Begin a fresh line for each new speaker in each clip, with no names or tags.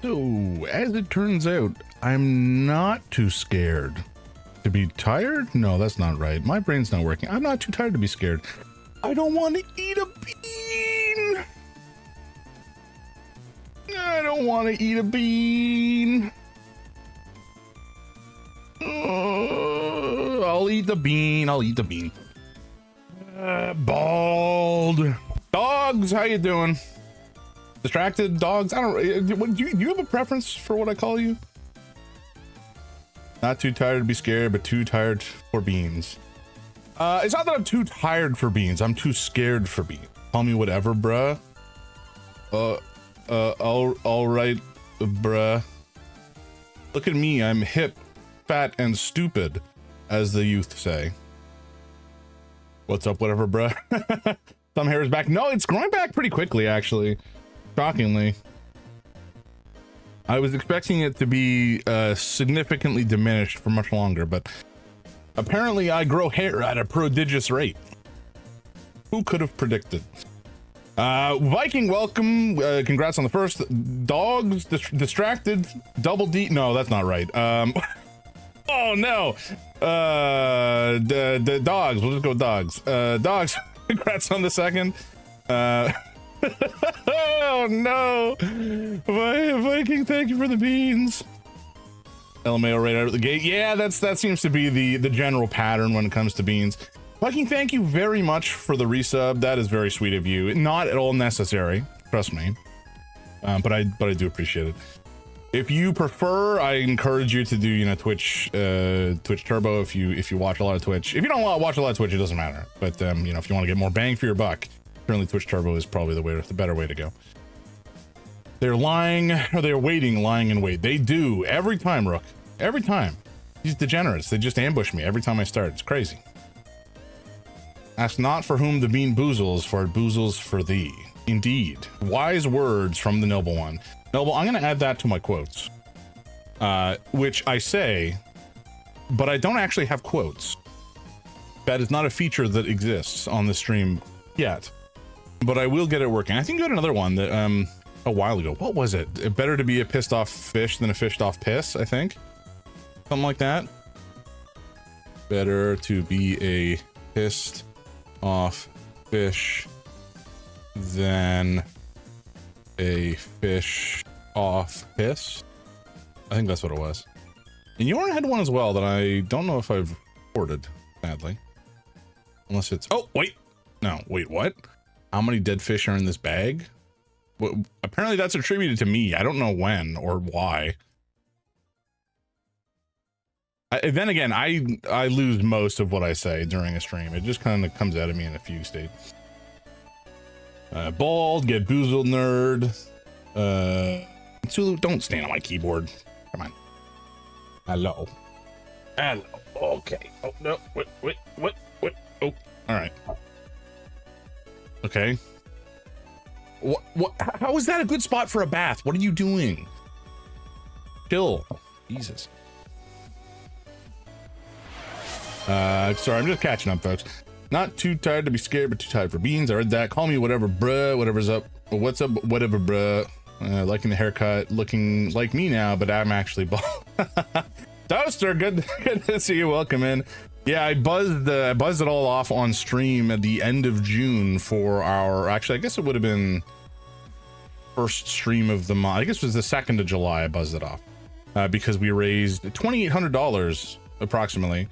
So, as it turns out, I'm not too scared to be tired. No, that's not right. My brain's not working. I'm not too tired to be scared. I don't want to eat a bean. I don't want to eat a bean. I'll eat the bean. I'll eat the bean. Bald. Dogs, how you doing? Distracted dogs? I don't. Do you have a preference for what I call you? Not too tired to be scared, but too tired for beans. It's not that I'm too tired for beans. I'm too scared for beans. Call me whatever, bruh. All right, bruh. Look at me. I'm hip, fat, and stupid, as the youth say. What's up, whatever, bruh? Thumb hair is back. No, it's growing back pretty quickly, actually. Shockingly. I was expecting it to be significantly diminished for much longer, but apparently I grow hair at a prodigious rate. Who could have predicted? Viking, welcome. Congrats on the first. Dogs, distracted, double D. No, that's not right. Oh no. The dogs. We'll just go with dogs. Dogs. Congrats on the second. Oh no. Viking, thank you for the beans. LMAO right out of the gate. Yeah, that seems to be the general pattern when it comes to beans. Viking, thank you very much for the resub. That is very sweet of you. Not at all necessary, trust me. But I do appreciate it. If you prefer, I encourage you to do, you know, Twitch Turbo if you watch a lot of Twitch. If you don't watch a lot of Twitch, it doesn't matter. But you know, if you want to get more bang for your buck, certainly Twitch Turbo is probably the better way to go. They're lying, or they're waiting, lying in wait. They do every time, Rook. Every time. These degenerates, they just ambush me every time I start. It's crazy. Ask not for whom the bean boozles, for it boozles for thee. Indeed. Wise words from the noble one. Noble, I'm going to add that to my quotes. Which I say, but I don't actually have quotes. That is not a feature that exists on the stream yet. But I will get it working. I think you had another one that, a while ago. What was it? Better to be a pissed off fish than a fished off piss, I think. Something like that. Better to be a pissed off fish than a fish off piss. I think that's what it was. And Yorn had one as well that I don't know if I've recorded, sadly. Unless it's... Oh, wait! No, wait, what? How many dead fish are in this bag? Well, apparently that's attributed to me. I don't know when or why. Then again, I lose most of what I say during a stream. It just kind of comes out of me in a fugue state. Bald, get boozled, nerd. Zulu, don't stand on my keyboard. Come on. Hello. Hello. Okay. Oh, no. Wait. Oh, all right. Okay. What? How is that a good spot for a bath? What are you doing? Chill. Jesus. Sorry, I'm just catching up, folks. Not too tired to be scared, but too tired for beans. I read that. Call me whatever, bruh. Whatever's up. What's up, whatever, bruh. Liking the haircut. Looking like me now, but I'm actually bald. Toaster, good to see you. Welcome in. Yeah, I buzzed it all off on stream at the end of June for our... Actually, I guess it would have been first stream of the month. I guess it was the 2nd of July I buzzed it off. Because we raised $2,800 approximately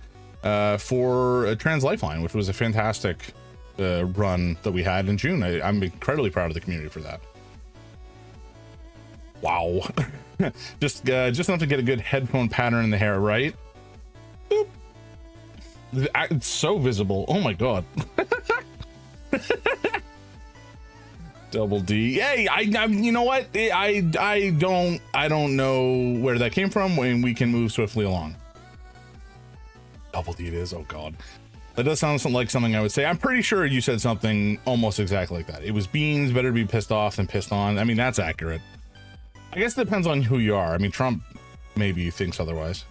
for Trans Lifeline, which was a fantastic run that we had in June. I'm incredibly proud of the community for that. Wow. just enough to get a good headphone pattern in the hair, right? Boop. It's so visible. Oh my god. Double D. Hey, I you know what? I don't know where that came from, when we can move swiftly along. Double D it is. Oh god. That does sound like something I would say. I'm pretty sure you said something almost exactly like that. It was beans, better to be pissed off than pissed on. I mean, that's accurate. I guess it depends on who you are. I mean, Trump maybe thinks otherwise.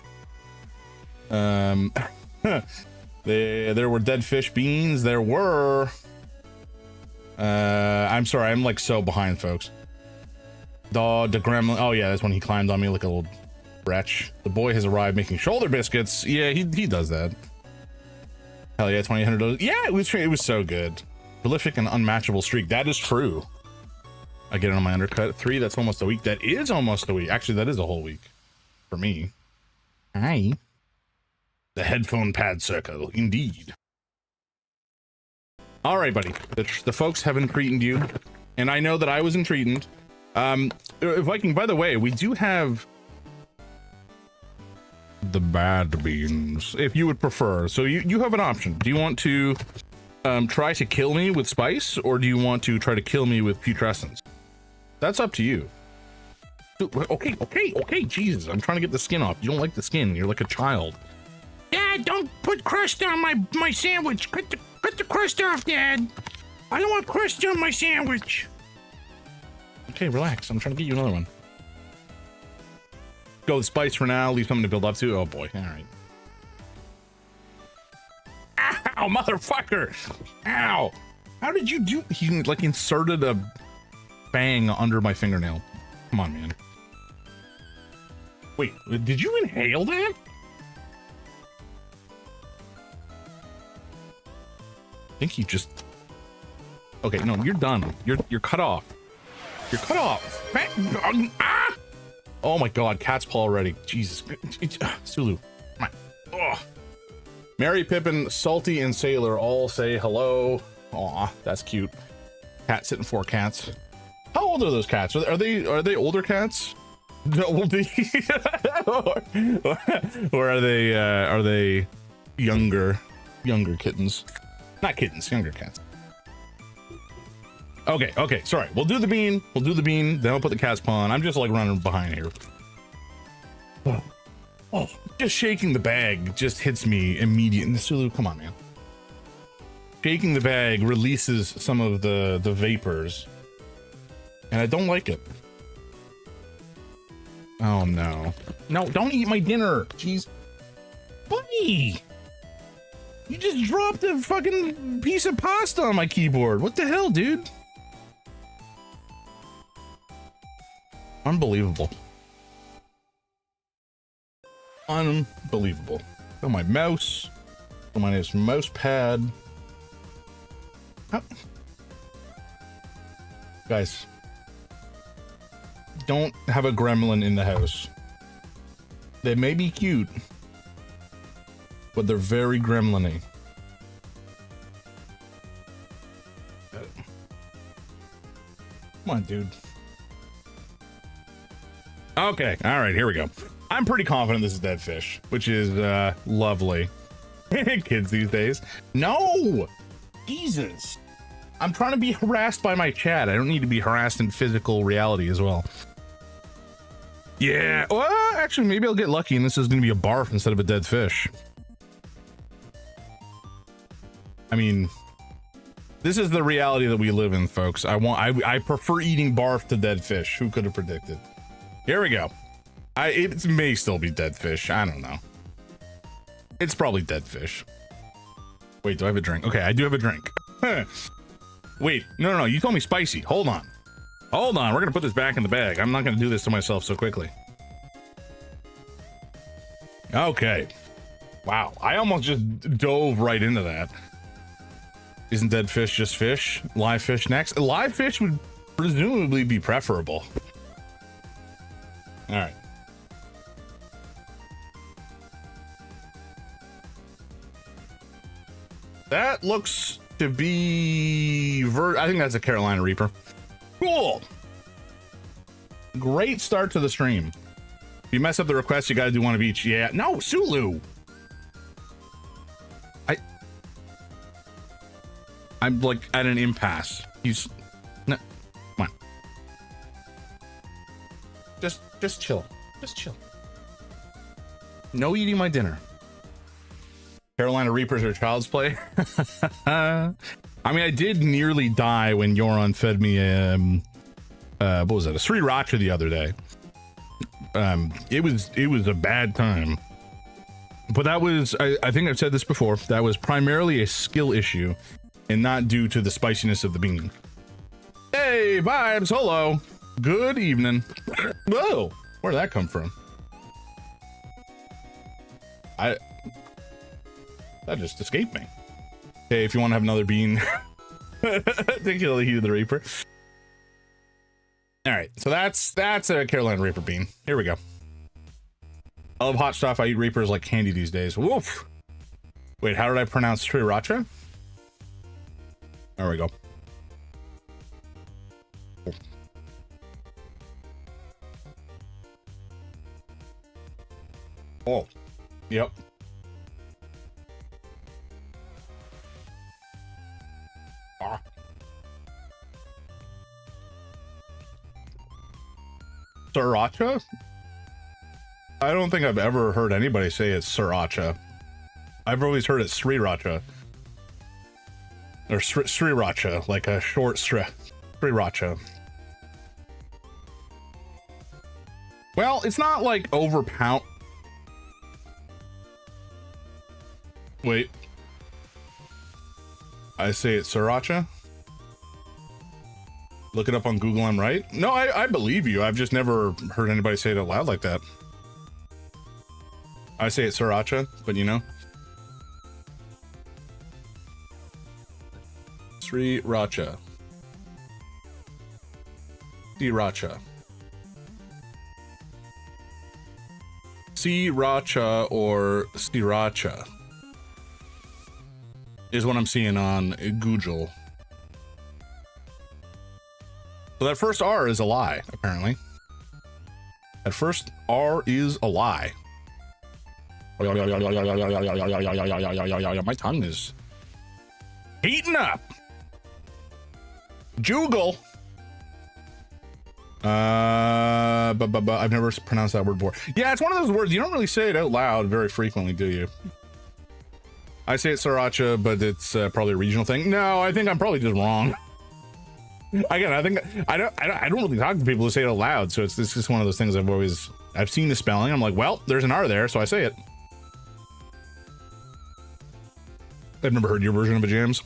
There were dead fish beans. There were. I'm sorry. I'm like so behind, folks. The gremlin. Oh yeah, that's when he climbed on me like a little wretch. The boy has arrived making shoulder biscuits. Yeah, he does that. Hell yeah, $2,800. Yeah, it was so good. Prolific and unmatchable streak. That is true. I get it on my undercut. 3, that's almost a week. That is almost a week. Actually, that is a whole week for me. Hi. The headphone pad circle, indeed. All right, buddy. The folks have entreated you, and I know that I was entreated. Viking, by the way, we do have the bad beans, if you would prefer. So you have an option. Do you want to try to kill me with spice, or do you want to try to kill me with putrescence? That's up to you. Okay, Jesus, I'm trying to get the skin off. You don't like the skin. You're like a child.
Dad, don't put crust on my sandwich. Cut the crust off, Dad. I don't want crust on my sandwich.
Okay, relax. I'm trying to get you another one. Go with spice for now. Leave something to build up to. Oh boy. All right. Ow, motherfucker! Ow! How did you do? He like inserted a fang under my fingernail. Come on, man. Wait, did you inhale that? I think he just. Okay, no, you're done. You're cut off. You're cut off. Ah! Oh my God, cat's paw already. Jesus, Sulu. Come on. Oh. Mary, Pippin, Salty, and Sailor all say hello. Aw, that's cute. Cat sitting 4 cats. How old are those cats? Are they older cats? Or are they younger kittens? Not kittens, younger cats. Okay, sorry. We'll do the bean. Then I'll put the cat's paw on. I'm just like running behind here. Oh, just shaking the bag just hits me immediately. Sulu, come on, man. Shaking the bag releases some of the vapors, and I don't like it. Oh no. No, don't eat my dinner. Jeez. Buddy! You just dropped a fucking piece of pasta on my keyboard. What the hell, dude? Unbelievable. Unbelievable. Oh, my mouse. Oh, my nice mouse pad. How? Guys, don't have a gremlin in the house. They may be cute, but they're very gremlin-y. Come on, dude. Okay, all right, here we go. I'm pretty confident this is dead fish, which is lovely. Kids these days. No! Jesus. I'm trying to be harassed by my chat. I don't need to be harassed in physical reality as well. Yeah, well, actually, maybe I'll get lucky and this is going to be a barf instead of a dead fish. I mean, this is the reality that we live in, folks. I prefer eating barf to dead fish. Who could have predicted? Here we go. It may still be dead fish. I don't know. It's probably dead fish. Wait, do I have a drink? Okay, I do have a drink. Wait, no. You told me spicy. Hold on. We're gonna put this back in the bag. I'm not gonna do this to myself so quickly. Okay. Wow, I almost just dove right into that. Isn't dead fish just fish? Live fish next? Live fish would presumably be preferable. All right. That looks to be I think that's a Carolina Reaper. Cool. Great start to the stream. If you mess up the request, you got to do one of each. Yeah. No, Sulu. I'm like at an impasse. No. Come on. Just chill. Just chill. No eating my dinner. Carolina Reapers are child's play. I mean, I did nearly die when Yoron fed me what was that? A sriracha the other day. It was a bad time. But that was I think I've said this before. That was primarily a skill issue and not due to the spiciness of the bean. Hey, Vibes, hello. Good evening. Whoa, where'd that come from? That just escaped me. Hey, if you want to have another bean, take you to the Reaper. All right, so that's a Carolina Reaper bean. Here we go. I love hot stuff. I eat Reapers like candy these days. Woof. Wait, how did I pronounce Sriracha? There we go. Oh, yep. Ah. Sriracha? I don't think I've ever heard anybody say it's Sriracha. I've always heard it Sriracha. Or Sriracha, like a short Sriracha. Well, it's not like overpound. Wait. I say it's Sriracha? Look it up on Google, I'm right? No, I believe you. I've just never heard anybody say it out loud like that. I say it's Sriracha, but you know. Sriracha. Sriracha. Sriracha or Sriracha is what I'm seeing on Google. So that first R is a lie, apparently. That first R is a lie. My tongue is heating up. Jugal. I've never pronounced that word before. Yeah, it's one of those words you don't really say it out loud very frequently, do you? I say it's Sriracha, but it's probably a regional thing. No, I think I'm probably just wrong. Again, I think I don't really talk to people who say it out loud, so it's just one of those things I've seen the spelling. I'm like, well, there's an R there, so I say it. I've never heard your version of a Jams.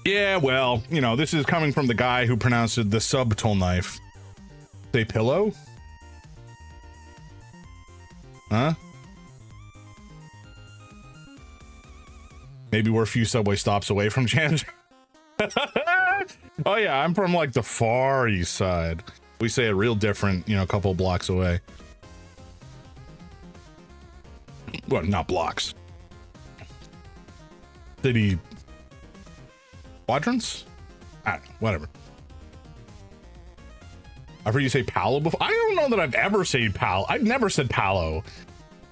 Yeah, well, you know, this is coming from the guy who pronounced it the subtle knife. Say pillow? Huh? Maybe we're a few subway stops away from Jams. Oh yeah, I'm from like the far east side. We say it real different, you know, a couple blocks away. Well, not blocks. City quadrants? I don't know, whatever. I've heard you say Palo before. I don't know that I've ever said Palo. I've never said Palo.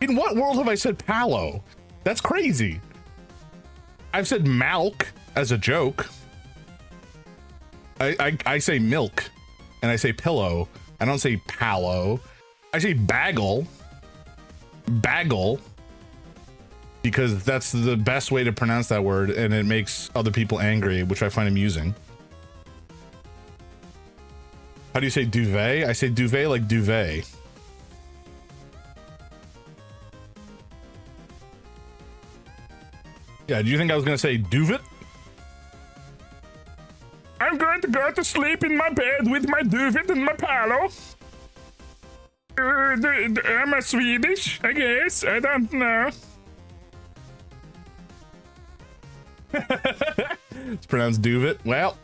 In what world have I said Palo? That's crazy. I've said Malk as a joke. I say milk and I say pillow. I don't say Palo. I say bagel. Bagel. Because that's the best way to pronounce that word, and it makes other people angry, which I find amusing. How do you say duvet? I say duvet like duvet. Yeah, do you think I was going to say duvet? I'm going to go to sleep in my bed with my duvet and my Palo. Am I Swedish? I guess. I don't know. It's pronounced duvet. Well,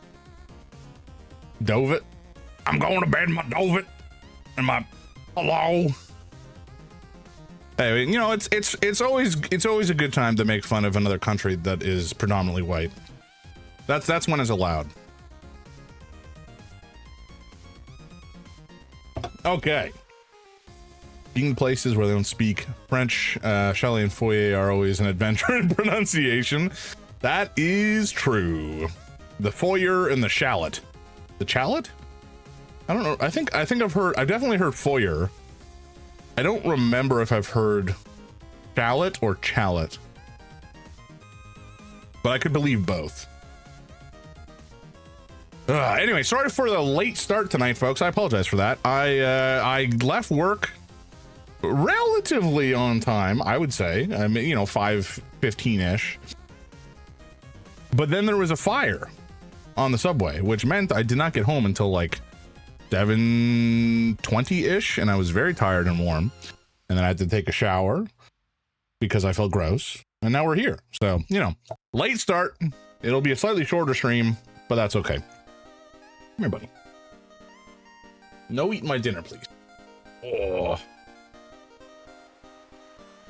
dovet. I'm going to bed in my dovet and my hello. Anyway, you know, it's always a good time to make fun of another country that is predominantly white. That's when it's allowed. Okay. Being places where they don't speak French, Chalet and Foyer are always an adventure in pronunciation. That is true. The Foyer and the Shallot. The Shallot? I don't know. I think I've definitely heard Foyer. I don't remember if I've heard Shallot or Challet. But I could believe both. Anyway, sorry for the late start tonight, folks. I apologize for that. I left work relatively on time, I would say. I mean, you know, 5:15-ish. But then there was a fire on the subway, which meant I did not get home until like 7:20-ish, and I was very tired and warm. And then I had to take a shower because I felt gross. And now we're here. So, you know, late start. It'll be a slightly shorter stream, but that's okay. Come here, buddy. No eating my dinner, please. Oh.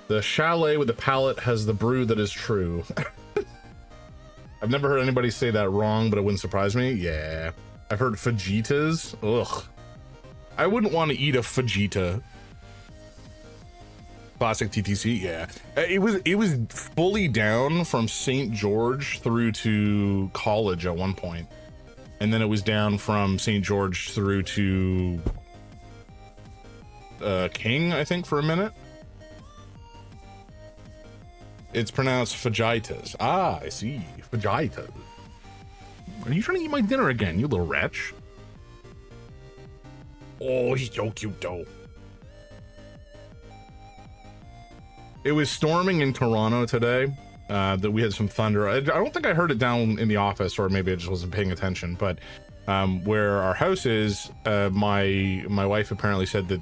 The chalet with the palate has the brew that is true. I've never heard anybody say that wrong, but it wouldn't surprise me. Yeah. I've heard fajitas. Ugh. I wouldn't want to eat a fajita. Classic TTC, yeah. It was fully down from St. George through to college at one point. And then it was down from St. George through to King, I think, for a minute. It's pronounced fajitas. Ah, I see. Fajitas. Are you trying to eat my dinner again, you little wretch? Oh, he's so cute, though. It was storming in Toronto today. That we had some thunder. I don't think I heard it down in the office, or maybe I just wasn't paying attention. But where our house is, my wife apparently said that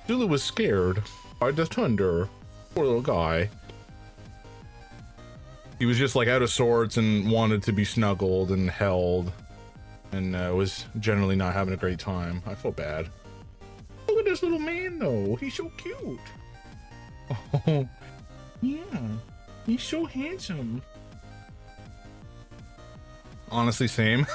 Zulu was scared by the thunder. Poor little guy. He was just like out of sorts and wanted to be snuggled and held, and was generally not having a great time. I feel bad. Look at this little man, though. He's so cute. Oh, yeah. He's so handsome. Honestly, same.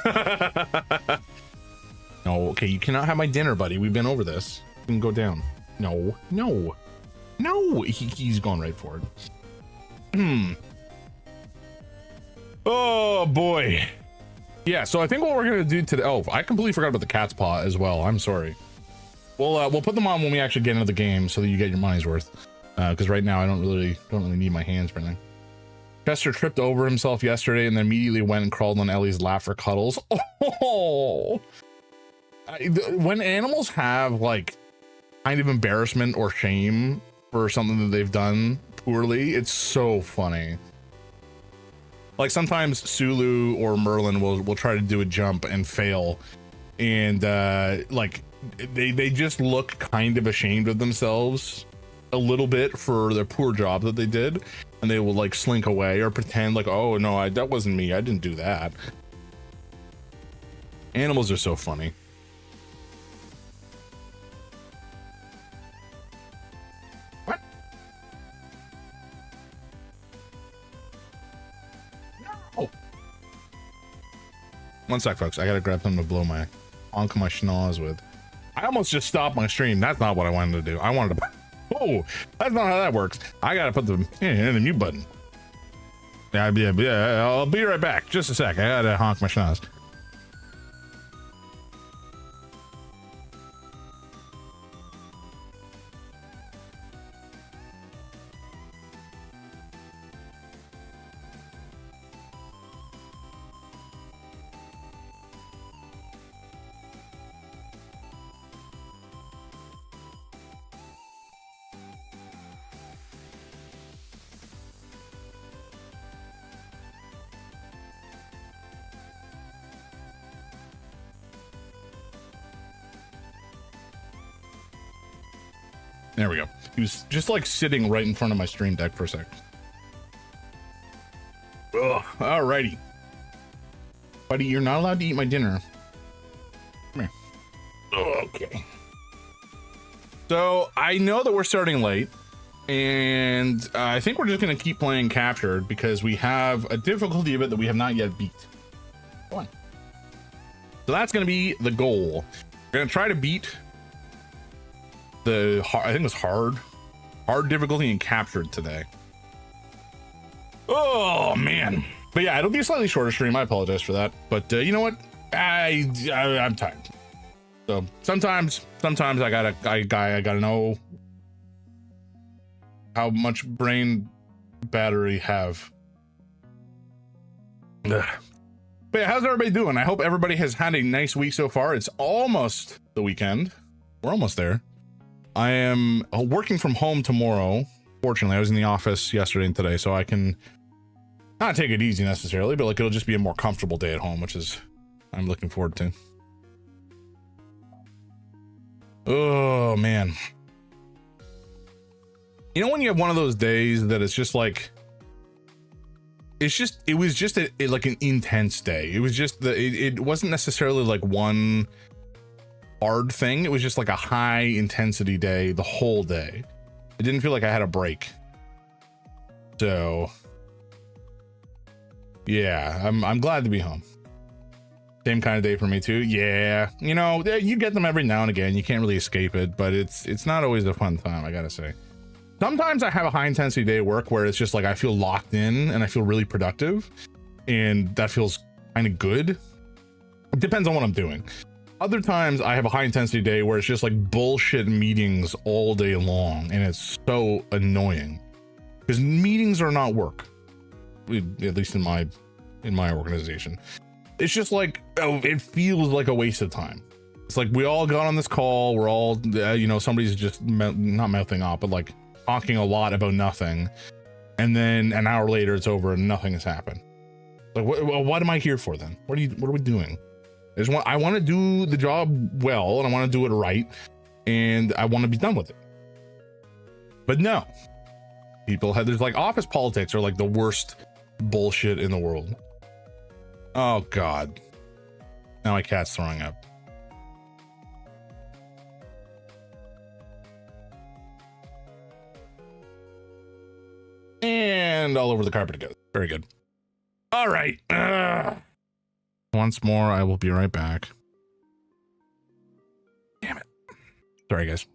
No, okay, you cannot have my dinner, buddy. We've been over this. You can go down. No, no, no. He's gone right for it. Oh boy. Yeah, so I think what we're gonna do today. Oh, I completely forgot about the cat's paw as well. I'm sorry. We'll put them on when we actually get into the game, so that you get your money's worth. Because right now I don't really need my hands for anything. Chester tripped over himself yesterday and then immediately went and crawled on Ellie's lap for cuddles. Oh, when animals have like kind of embarrassment or shame for something that they've done poorly, it's so funny. Like sometimes Sulu or Merlin will try to do a jump and fail, and like they just look kind of ashamed of themselves a little bit for their poor job that they did, and they will like slink away or pretend like, oh no, that wasn't me, I didn't do that. Animals are so funny. What? No. One sec, folks. I gotta grab something to blow my honk my schnoz with. I almost just stopped my stream. That's not what I wanted to do. I wanted to. Oh, that's not how that works. I gotta put the mute button. Yeah, I'll be right back. Just a sec. I gotta honk my schnoz. There we go. He was just like sitting right in front of my stream deck for a sec. Ugh, alrighty. Buddy, you're not allowed to eat my dinner. Come here. Okay. So I know that we're starting late, and I think we're just going to keep playing Captured because we have a difficulty of it that we have not yet beat. Come on. So that's going to be the goal. We're going to try to beat the I think it was hard difficulty in Captured today. Oh man, but yeah, it'll be a slightly shorter stream. I apologize for that, but you know what, I'm tired, so sometimes I gotta know how much brain battery have. Ugh. But yeah, how's everybody doing? I hope everybody has had a nice week so far. It's almost the weekend. We're almost there. I am working from home tomorrow. Fortunately, I was in the office yesterday and today, so I can not take it easy necessarily, but like it'll just be a more comfortable day at home, which is I'm looking forward to. Oh man. You know when you have one of those days that it's just like, it was just like an intense day. It was just it wasn't necessarily like one hard thing. It was just like a high intensity day the whole day. It didn't feel like I had a break. So yeah, I'm glad to be home. Same kind of day for me too. Yeah, you know, you get them every now and again. You can't really escape it, but it's not always a fun time, I gotta say. Sometimes I have a high intensity day at work where it's just like I feel locked in and I feel really productive, and that feels kind of good. It depends on what I'm doing. Other times I have a high intensity day where it's just like bullshit meetings all day long, and it's so annoying because meetings are not work, at least in my organization. It's just like, oh, it feels like a waste of time. It's like we all got on this call, we're all you know, somebody's just not mouthing off, but like talking a lot about nothing, and then an hour later it's over and nothing has happened. Like what am I here for then? What are we doing? I want to do the job well, and I want to do it right, and I want to be done with it. But no, there's like office politics are like the worst bullshit in the world. Oh god, now my cat's throwing up. And all over the carpet it goes. Very good. All right. Once more, I will be right back. Damn it. Sorry, guys.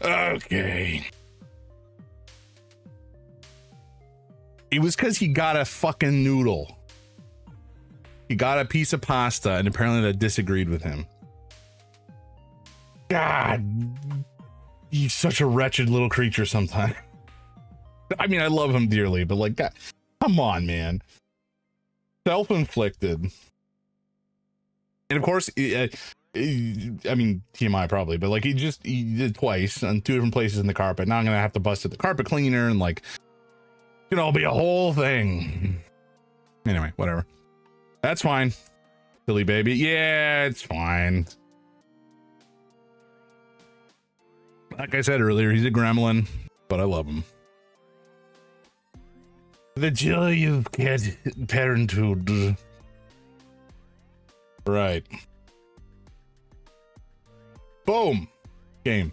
Okay. It was because he got a fucking noodle. He got a piece of pasta, and apparently that disagreed with him. God, he's such a wretched little creature sometimes. I mean, I love him dearly, but like, God, come on, man. Self-inflicted. And of course, I mean, TMI probably, but like he did twice on two different places in the carpet. Now I'm gonna have to bust at the carpet cleaner, and like, you know, it'll be a whole thing. Anyway, whatever. That's fine. Silly baby. Yeah, it's fine. Like I said earlier, he's a gremlin, but I love him. The joy of cat parenthood. Right. Boom. Game.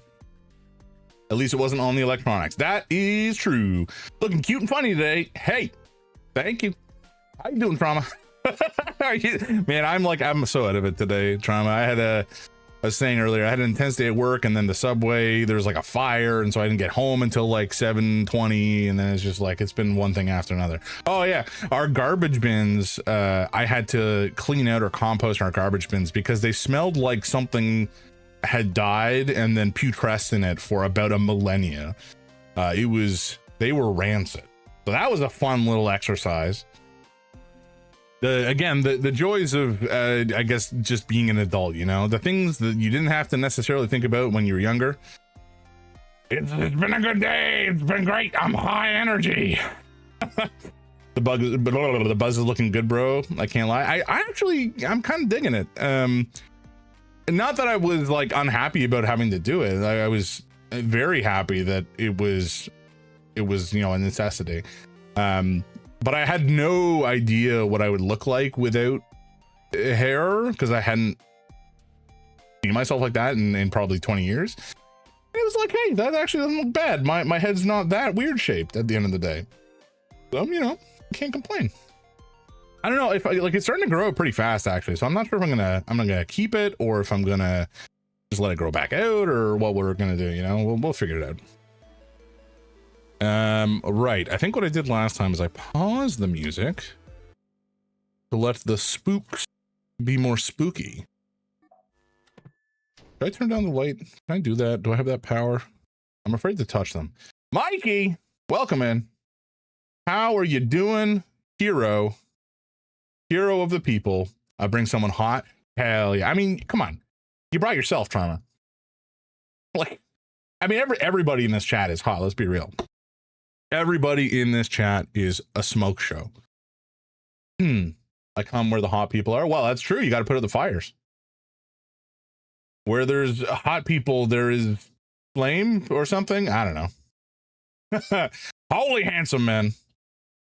At least it wasn't on the electronics. That is true. Looking cute and funny today. Hey, thank you. How you doing, Trauma? Man, I'm so out of it today, Trauma. I was saying earlier, I had an intense day at work, and then the subway, there was like a fire, and so I didn't get home until like 7:20, and then it's just like, it's been one thing after another. Oh yeah, our garbage bins, I had to clean out or compost our garbage bins because they smelled like something had died and then putresced in it for about a millennia. They were rancid. So that was a fun little exercise. The joys of, I guess, just being an adult, you know, the things that you didn't have to necessarily think about when you were younger. It's been a good day. It's been great. I'm high energy. The buzz is looking good, bro. I can't lie. I'm kind of digging it. Not that I was like unhappy about having to do it. I was very happy that it was, you know, a necessity. But I had no idea what I would look like without hair, because I hadn't seen myself like that in probably 20 years. And it was like, hey, that actually doesn't look bad. My head's not that weird shaped at the end of the day. So, you know, can't complain. I don't know if it's starting to grow pretty fast actually. So I'm not sure if I'm gonna keep it or if I'm gonna just let it grow back out or what we're gonna do, you know, we'll figure it out. Right. I think what I did last time is I paused the music to let the spooks be more spooky. Should I turn down the light? Can I do that? Do I have that power? I'm afraid to touch them. Mikey, welcome in. How are you doing? Hero of the people. I bring someone hot. Hell yeah. I mean, come on. You brought yourself, Trauma. Like, I mean, everybody in this chat is hot. Let's be real. Everybody in this chat is a smoke show. I come where the hot people are. Well, that's true. You got to put out the fires. Where there's hot people, there is flame or something. I don't know. Holy handsome men.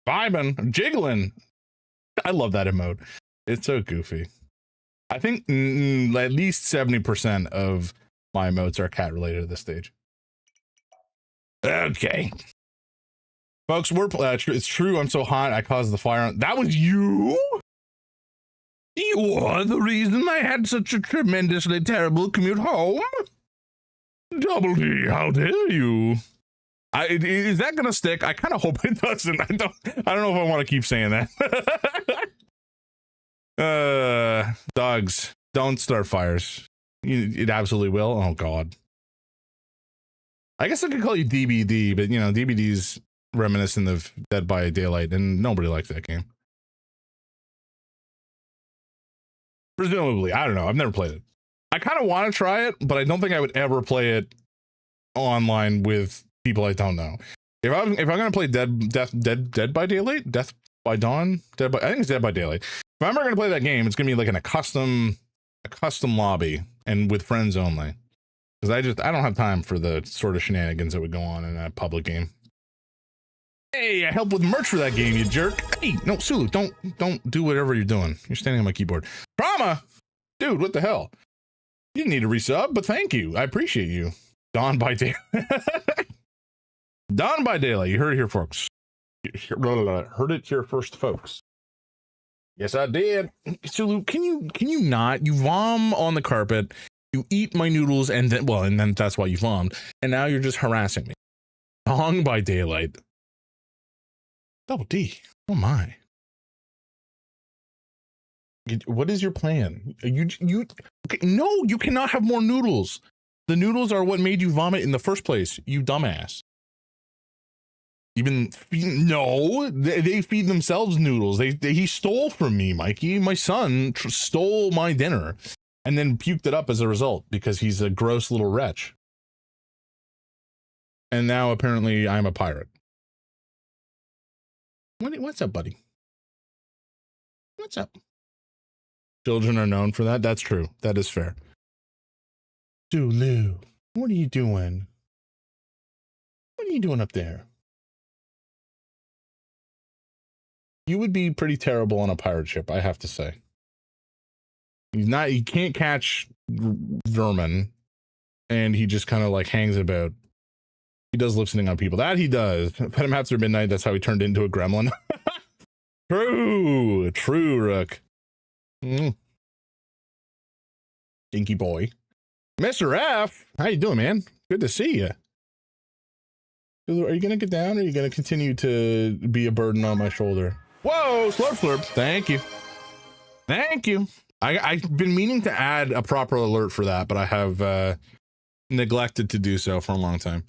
Vibing, jiggling. I love that emote. It's so goofy. I think at least 70% of my emotes are cat related at this stage. Okay. Folks, it's true. I'm so hot. I caused the fire. That was you? You are the reason I had such a tremendously terrible commute home? Double D, how dare you? Is that gonna stick? I kind of hope it doesn't. I don't know if I want to keep saying that. Dogs, don't start fires. It absolutely will. Oh God. I guess I could call you DBD, but you know, DBD's reminiscent of Dead by Daylight, and nobody likes that game. Presumably, I don't know. I've never played it. I kind of want to try it, but I don't think I would ever play it online with people I don't know. If I'm gonna play Dead by Daylight, Death by Dawn, I think it's Dead by Daylight. If I'm ever gonna play that game, it's gonna be like in a custom lobby and with friends only. Because I don't have time for the sort of shenanigans that would go on in a public game. Hey, I helped with merch for that game, you jerk. Hey, no, Sulu, don't do whatever you're doing. You're standing on my keyboard. Trauma! Dude, what the hell? You didn't need a resub, but thank you. I appreciate you. Dawn by Daylight. Dawn by Daylight. You heard it here, folks. Heard it here first, folks. Yes, I did. Sulu, can you not? You vom on the carpet. You eat my noodles, and then that's why you vommed. And now you're just harassing me. Dawn by Daylight. Double D. Oh my. What is your plan? Okay, no, you cannot have more noodles. The noodles are what made you vomit in the first place, you dumbass. Even no, they feed themselves noodles. He stole from me, Mikey. My son stole my dinner and then puked it up as a result because he's a gross little wretch. And now apparently I'm a pirate. What's up, buddy? What's up? Children are known for that. That's true. That is fair. Sulu, what are you doing? What are you doing up there? You would be pretty terrible on a pirate ship, I have to say. He can't catch vermin, and he just kind of like hangs about. He does lip syncing on people. That he does. Pet him after midnight. That's how he turned into a gremlin. True, Rook. Dinky boy. Mr. F, how you doing, man? Good to see you. Are you gonna get down, or are you gonna continue to be a burden on my shoulder? Whoa, slurp slurp. Thank you. I've been meaning to add a proper alert for that, but I have neglected to do so for a long time.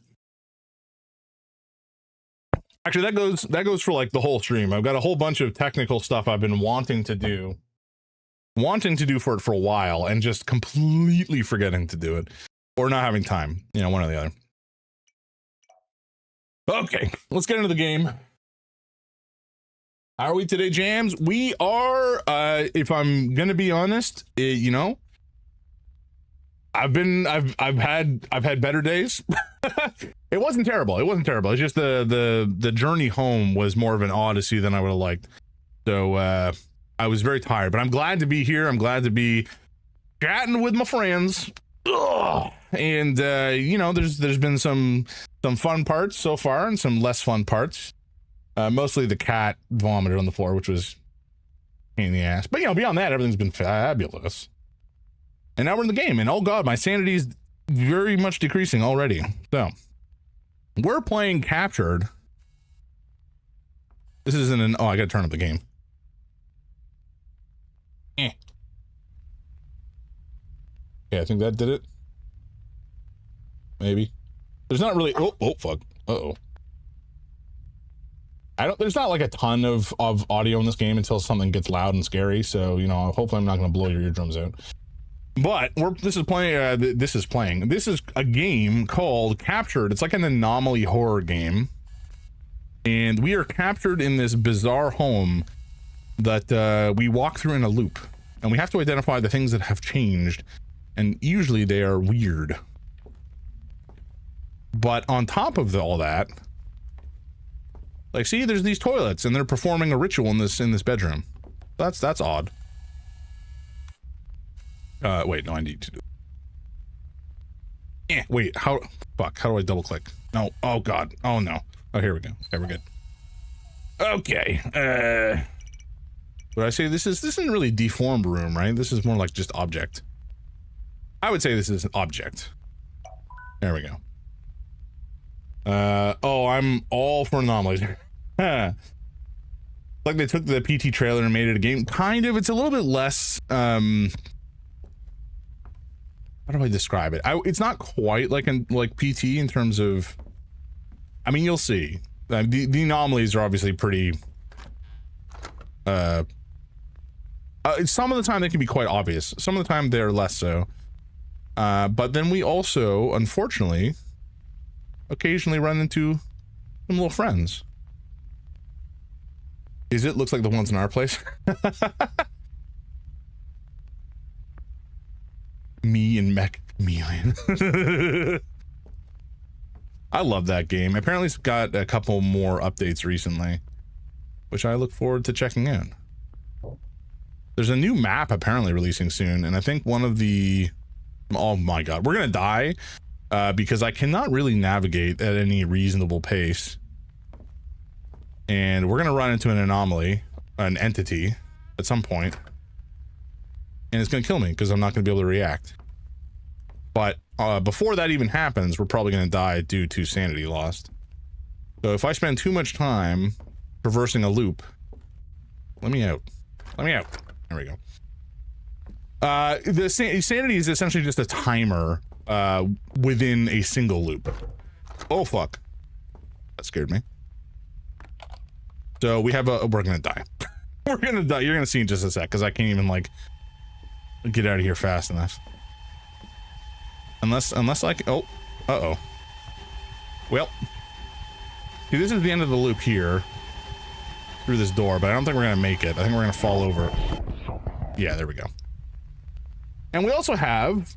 Actually, that goes for like the whole stream. I've got a whole bunch of technical stuff I've been wanting to do for it for a while, and just completely forgetting to do it, or not having time. You know, one or the other. Okay, let's get into the game. How are we today, Jams? We are, if I'm gonna be honest, you know, I've had better days. It wasn't terrible. It's just the journey home was more of an odyssey than I would have liked. So I was very tired, but I'm glad to be here. I'm glad to be chatting with my friends. Ugh. And you know, there's been some fun parts so far and some less fun parts. Mostly the cat vomited on the floor, which was a pain in the ass. But you know, beyond that, everything's been fabulous. And now we're in the game, and oh god, my sanity is very much decreasing already. So we're playing Captured. This isn't an I gotta turn up the game. Okay, I think that did it. Maybe. There's not really oh fuck. Uh-oh. There's not like a ton of audio in this game until something gets loud and scary, so you know, hopefully I'm not gonna blow your eardrums out. But this is a game called Captured. It's like an anomaly horror game, and we are captured in this bizarre home that we walk through in a loop, and we have to identify the things that have changed, and usually they are weird. But on top of all that, like, see, there's these toilets, and they're performing a ritual in this bedroom. That's odd. Wait, no, I need to do. Wait, fuck, how do I double click? No, oh god, oh no. Oh, here we go. Okay, we're good. Okay, would I say this isn't really deformed room, right? This is more like just object. I would say this is an object. There we go. Oh, I'm all for anomalies. Like they took the PT trailer and made it a game. Kind of, it's a little bit less, how do I describe it? It's not quite like PT in terms of, I mean, you'll see. The anomalies are obviously pretty, some of the time they can be quite obvious. Some of the time they're less so. But then we also, unfortunately, occasionally run into some little friends. Looks like the ones in our place. Me and Mech Chameleon. I love that game. Apparently it's got a couple more updates recently, which I look forward to checking out. There's a new map apparently releasing soon, and I think one of the, oh my god, we're gonna die because I cannot really navigate at any reasonable pace, and we're gonna run into an anomaly, an entity at some point, and it's gonna kill me because I'm not gonna be able to react. But before that even happens, we're probably gonna die due to sanity lost. So if I spend too much time traversing a loop, let me out. Let me out. There we go. The sanity is essentially just a timer within a single loop. Oh fuck, that scared me. So we have we're gonna die. We're gonna die. You're gonna see in just a sec because I can't even like get out of here fast enough. Unless like, oh, uh-oh. Well, see, this is the end of the loop here through this door, but I don't think we're gonna make it. I think we're gonna fall over. Yeah, there we go. And we also have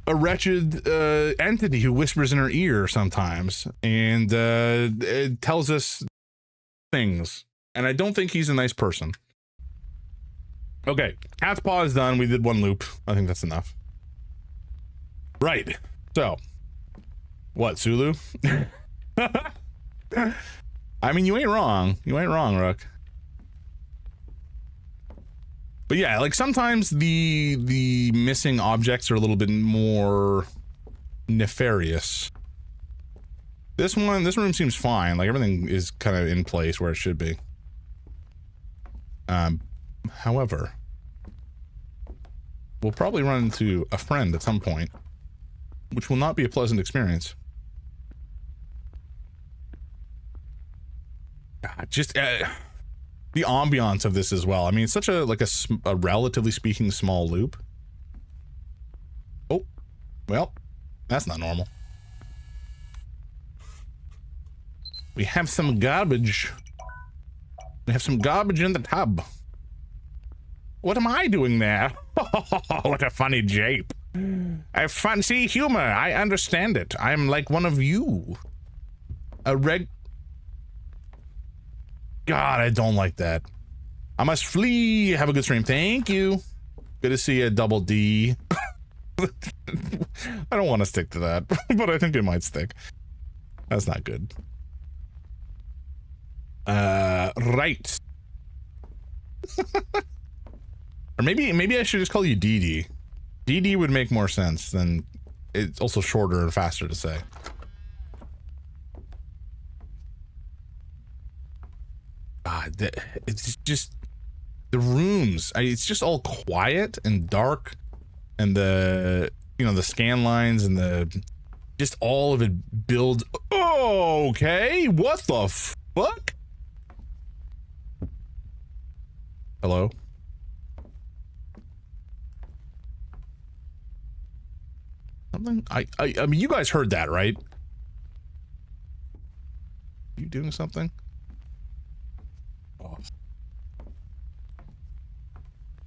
a wretched entity who whispers in our ear sometimes, and it tells us things. And I don't think he's a nice person. Okay, cat's paw is done. We did one loop. I think that's enough. Right. So, what, Sulu? I mean, you ain't wrong. You ain't wrong, Rook. But yeah, like sometimes the missing objects are a little bit more nefarious. This room seems fine. Like everything is kind of in place where it should be. However, we'll probably run into a friend at some point, which will not be a pleasant experience. God, just the ambiance of this as well. I mean, it's such a relatively speaking small loop. Oh, well, that's not normal. We have some garbage. We have some garbage in the tub. What am I doing there? What a funny jape. I fancy humor. I understand it. I'm like one of you. God, I don't like that. I must flee. Have a good stream. Thank you. Good to see you, Double D. I don't want to stick to that, but I think it might stick. That's not good. Right. Or maybe I should just call you DD. DD would make more sense than, it's also shorter and faster to say. God, it's just the rooms. It's just all quiet and dark, and the scan lines and just all of it builds. Oh, okay. What the fuck? Hello? Something? I mean, you guys heard that, right? You doing something? Oh.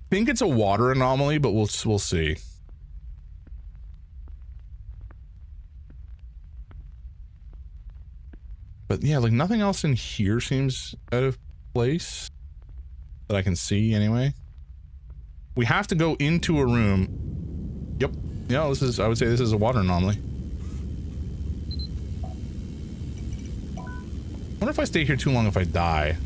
Think it's a water anomaly, but we'll see. But yeah, like nothing else in here seems out of place that I can see anyway. We have to go into a room. Yep. Yeah, I would say this is a water anomaly. I wonder if I stay here too long if I die.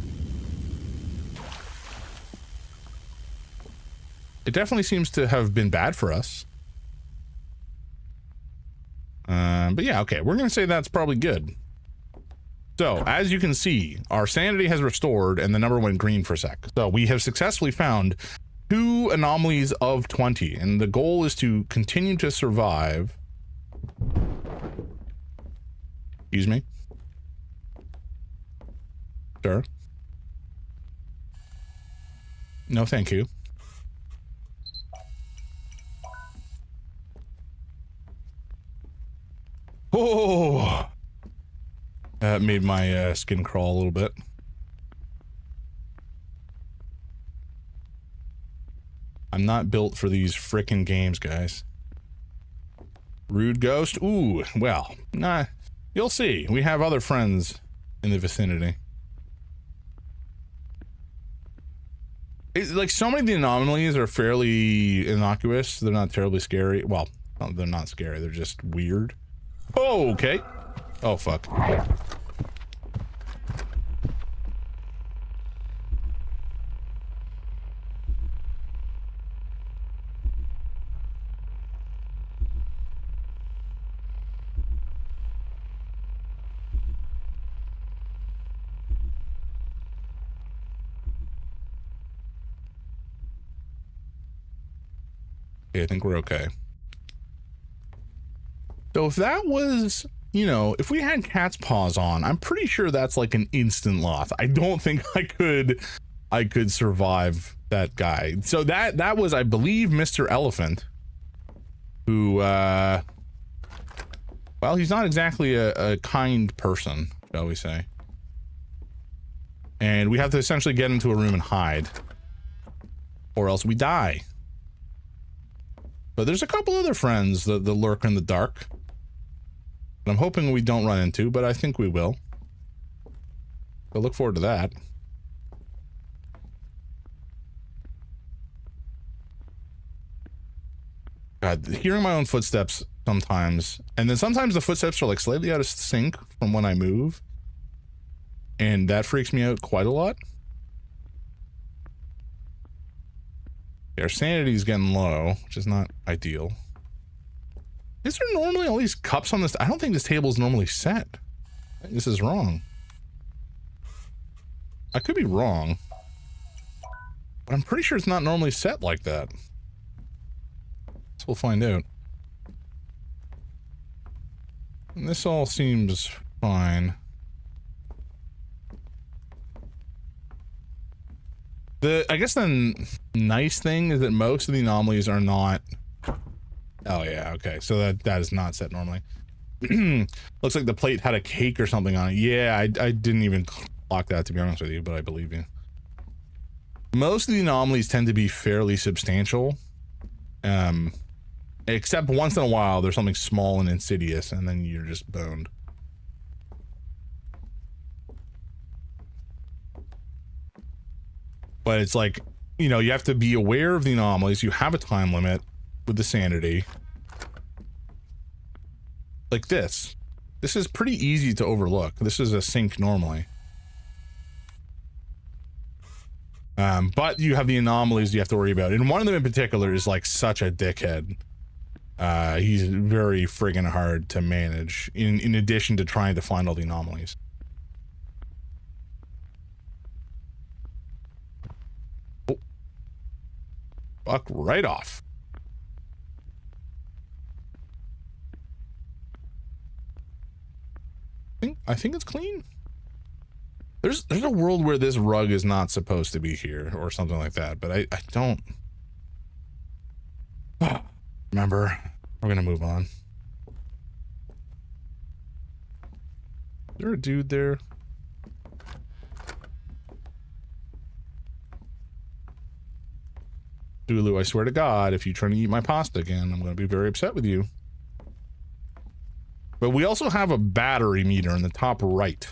It definitely seems to have been bad for us. But yeah, okay, we're gonna say that's probably good. So, as you can see, our sanity has restored and the number went green for a sec. So, we have successfully found 2 anomalies of 20, and the goal is to continue to survive. Excuse me? Sure. No, thank you. Oh! That made my skin crawl a little bit. I'm not built for these frickin' games, guys. Rude ghost? Ooh, well, nah, you'll see. We have other friends in the vicinity. It's like so many of the anomalies are fairly innocuous. They're not terribly scary. Well, no, they're not scary. They're just weird. Oh, okay. Oh, fuck. Okay, I think we're okay. So if that was, you know, if we had cat's paws on, I'm pretty sure that's like an instant loss. I don't think I could survive that guy. So that was, I believe, Mr. Elephant, who well, he's not exactly a kind person, shall we say. And we have to essentially get into a room and hide, or else we die. But there's a couple other friends that lurk in the dark that I'm hoping we don't run into, but I think we will. So look forward to that. God, hearing my own footsteps sometimes, and then sometimes the footsteps are like slightly out of sync from when I move, and that freaks me out quite a lot. Our sanity is getting low, which is not ideal. Is there normally all these cups on this? I don't think this table is normally set. I think this is wrong. I could be wrong, but I'm pretty sure it's not normally set like that. We'll find out. And this all seems fine. I guess the nice thing is that most of the anomalies are not... Oh yeah, okay. So that is not set normally. Looks like the plate had a cake or something on it. Yeah, I didn't even clock that, to be honest with you, but I believe you. Most of the anomalies tend to be fairly substantial. Except once in a while, there's something small and insidious, and then you're just boned. But it's like, you know, you have to be aware of the anomalies. You have a time limit with the sanity. Like this. This is pretty easy to overlook. This is a sink normally. But you have the anomalies you have to worry about. And one of them in particular is like such a dickhead. He's very friggin' hard to manage in addition to trying to find all the anomalies. Oh. Fuck right off. I think it's clean. There's a world where this rug is not supposed to be here or something like that, but I don't remember. We're gonna move on. Is there a dude there? Dulu, I swear to God, if you try to eat my pasta again, I'm gonna be very upset with you. But we also have a battery meter in the top right.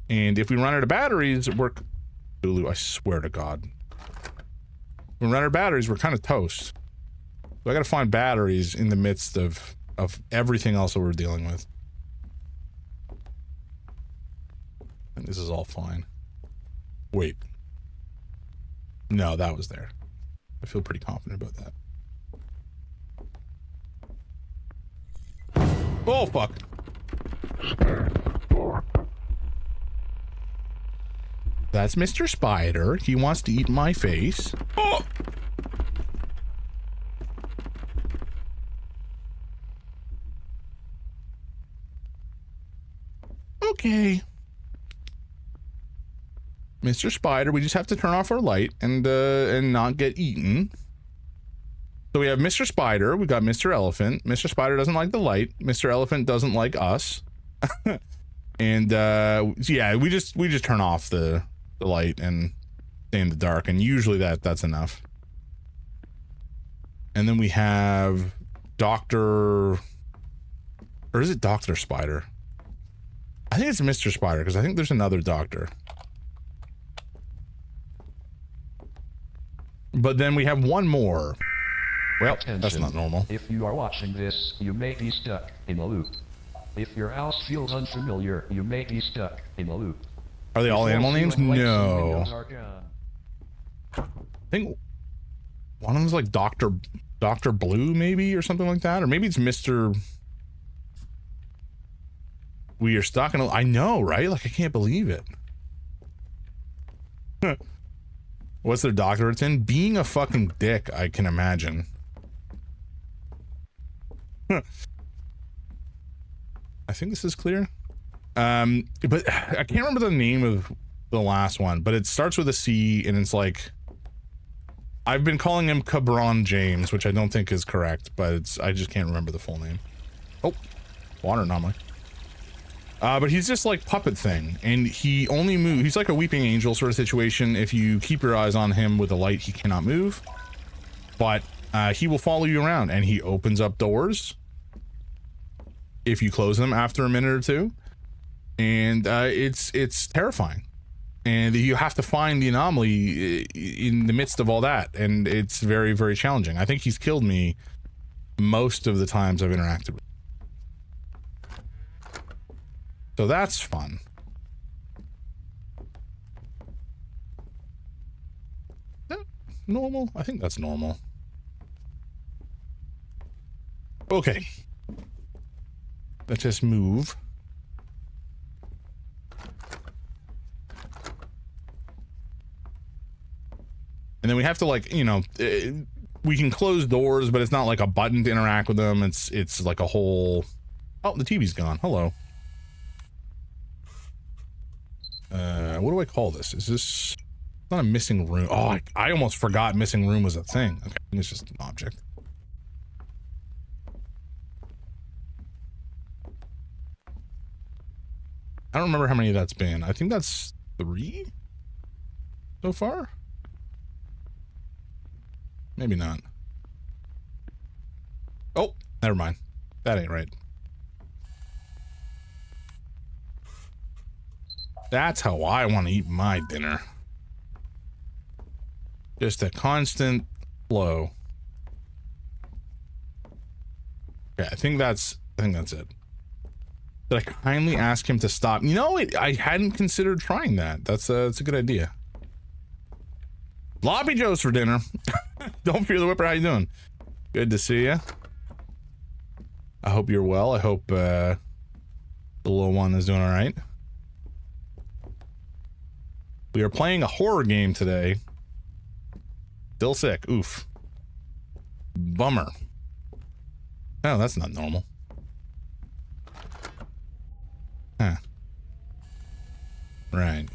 And if we run out of batteries, Dulu, I swear to God. If we run out of batteries, we're kind of toast. So I gotta find batteries in the midst of everything else that we're dealing with. And this is all fine. Wait. No, that was there. I feel pretty confident about that. Oh, fuck. That's Mr. Spider. He wants to eat my face. Oh! Okay. Mr. Spider, we just have to turn off our light and not get eaten. So we have Mr. Spider, we got Mr. Elephant. Mr. Spider doesn't like the light. Mr. Elephant doesn't like us. And yeah, we just turn off the light and stay in the dark, and usually that's enough. And then we have Dr. Or is it Dr. Spider? I think it's Mr. Spider, because I think there's another doctor. But then we have one more. Well,
Attention.
that's not normal.
If you are watching this, you may be stuck in a loop. If your house feels unfamiliar, you may be stuck in a loop.
Are they all animal names? No. I think one of them's like Dr. Blue, maybe, or something like that. Or maybe it's Mr. We are stuck in a... I know, right? Like, I can't believe it. What's their doctorate in? Being a fucking dick, I can imagine. I think this is clear. But I can't remember the name of the last one, but it starts with a C, and it's like... I've been calling him Cabron James, which I don't think is correct, but I just can't remember the full name. Oh, water anomaly. But he's just like puppet thing, and he only moves. He's like a weeping angel sort of situation. If you keep your eyes on him with a light, he cannot move, but he will follow you around, and he opens up doors if you close them after a minute or two, and it's terrifying. And you have to find the anomaly in the midst of all that, and it's very, very challenging. I think he's killed me most of the times I've interacted with him. So that's fun. Is that normal? I think that's normal. Okay. Let's just move. And then we have to, like, you know, we can close doors, but it's not like a button to interact with them. It's like a whole... Oh, the TV's gone. Hello. What do I call this? Is this... It's not a missing room. Oh, I almost forgot missing room was a thing. Okay, it's just an object. I don't remember how many that's been. I think that's 3 so far. Maybe not. Oh, never mind. That ain't right. That's how I want to eat my dinner. Just a constant flow. Okay, I think that's it. Did I kindly ask him to stop? You know, I hadn't considered trying that. That's a good idea. Sloppy Joe's for dinner. Don't fear the whipper. How you doing? Good to see you. I hope you're well. I hope the little one is doing all right. We are playing a horror game today. Still sick. Oof. Bummer. Oh, that's not normal. Huh. Right.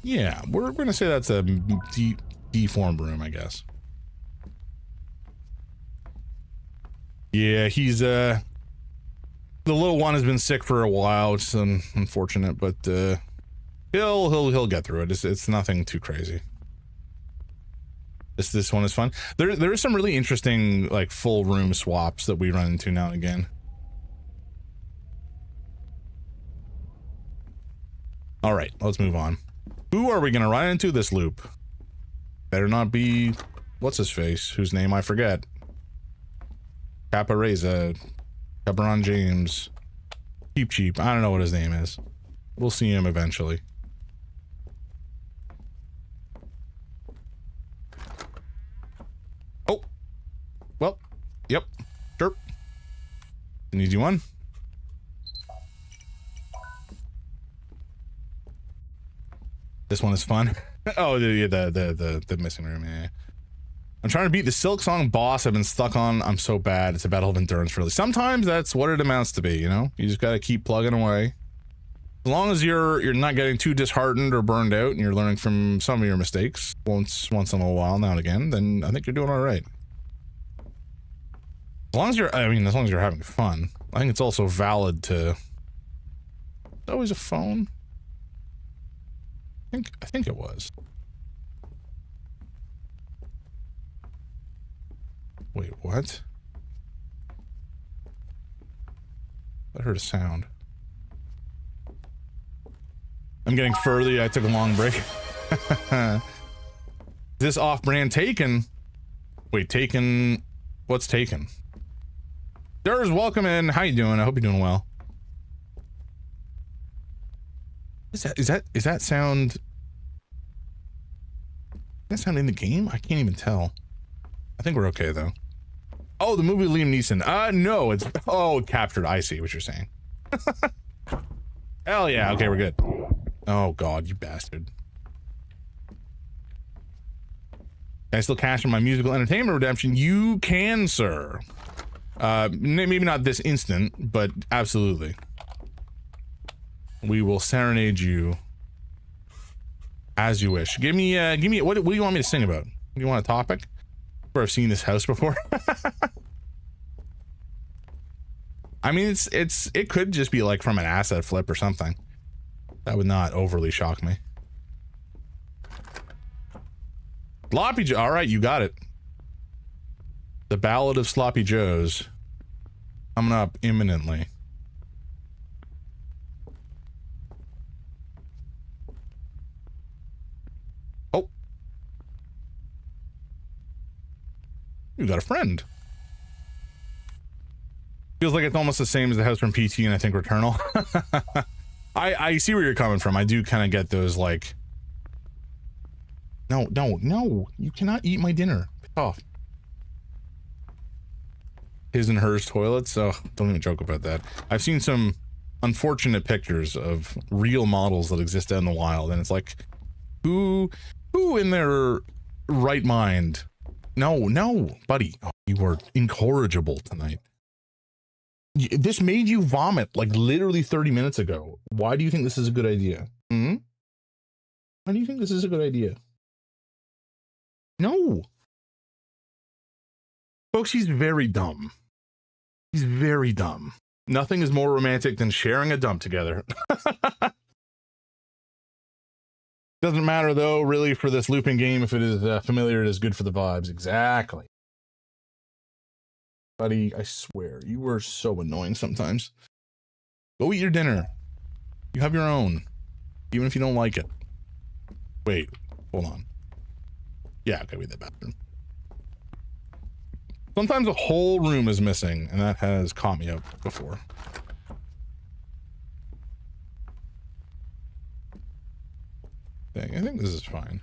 Yeah, we're gonna say that's a deformed room, I guess. Yeah, he's the little one has been sick for a while, which is unfortunate, but he'll get through it. It's nothing too crazy. This one is fun. There is some really interesting like full room swaps that we run into now and again. All right, let's move on. Who are we gonna run into this loop? Better not be what's his face, whose name I forget. Capareza, Cabaron James, Cheap. I don't know what his name is. We'll see him eventually. Oh, well, yep, sure. An easy one. This one is fun. Oh, the missing room. Yeah. I'm trying to beat the Silk Song boss I've been stuck on. I'm so bad. It's a battle of endurance, really. Sometimes that's what it amounts to be, you know? You just gotta keep plugging away. As long as you're not getting too disheartened or burned out and you're learning from some of your mistakes once in a while, now and again, then I think you're doing all right. As long as you're having fun. I think it's also valid to... Always a phone? I think it was. Wait, what? I heard a sound. I'm getting further. I took a long break. This off-brand Taken? Wait, Taken? What's Taken? Durs, welcome in. How you doing? I hope you're doing well. Is that sound? That sound in the game? I can't even tell. I think we're okay though. Oh, the movie Liam Neeson. No, it's captured. I see what you're saying. Hell yeah. Okay, we're good. Oh god, you bastard. Can I still cash in my musical entertainment redemption? You can, sir. Maybe not this instant, but absolutely. We will serenade you as you wish. Give me what do you want me to sing about? Do you want a topic? Where I've seen this house before. I mean, it could just be like from an asset flip or something. That would not overly shock me. Sloppy Joe. All right, you got it. The Ballad of Sloppy Joes coming up imminently. Oh, you got a friend. Feels like it's almost the same as the house from PT and I think Returnal. I see where you're coming from. I do kind of get those like, no, you cannot eat my dinner. Piss off. His and hers toilets. Oh, don't even joke about that. I've seen some unfortunate pictures of real models that exist out in the wild, and it's like, who in their right mind. No, buddy. Oh, you were incorrigible tonight. This made you vomit like literally 30 minutes ago. Why do you think this is a good idea? Hmm? Why do you think this is a good idea? No. Folks, he's very dumb. He's very dumb. Nothing is more romantic than sharing a dump together. Doesn't matter though, really, for this looping game. If it is familiar, it is good for the vibes. Exactly. Buddy, I swear, you were so annoying sometimes. Go eat your dinner. You have your own, even if you don't like it. Wait, hold on. Yeah, okay, we did the bathroom. Sometimes a whole room is missing, and that has caught me up before. Dang, I think this is fine.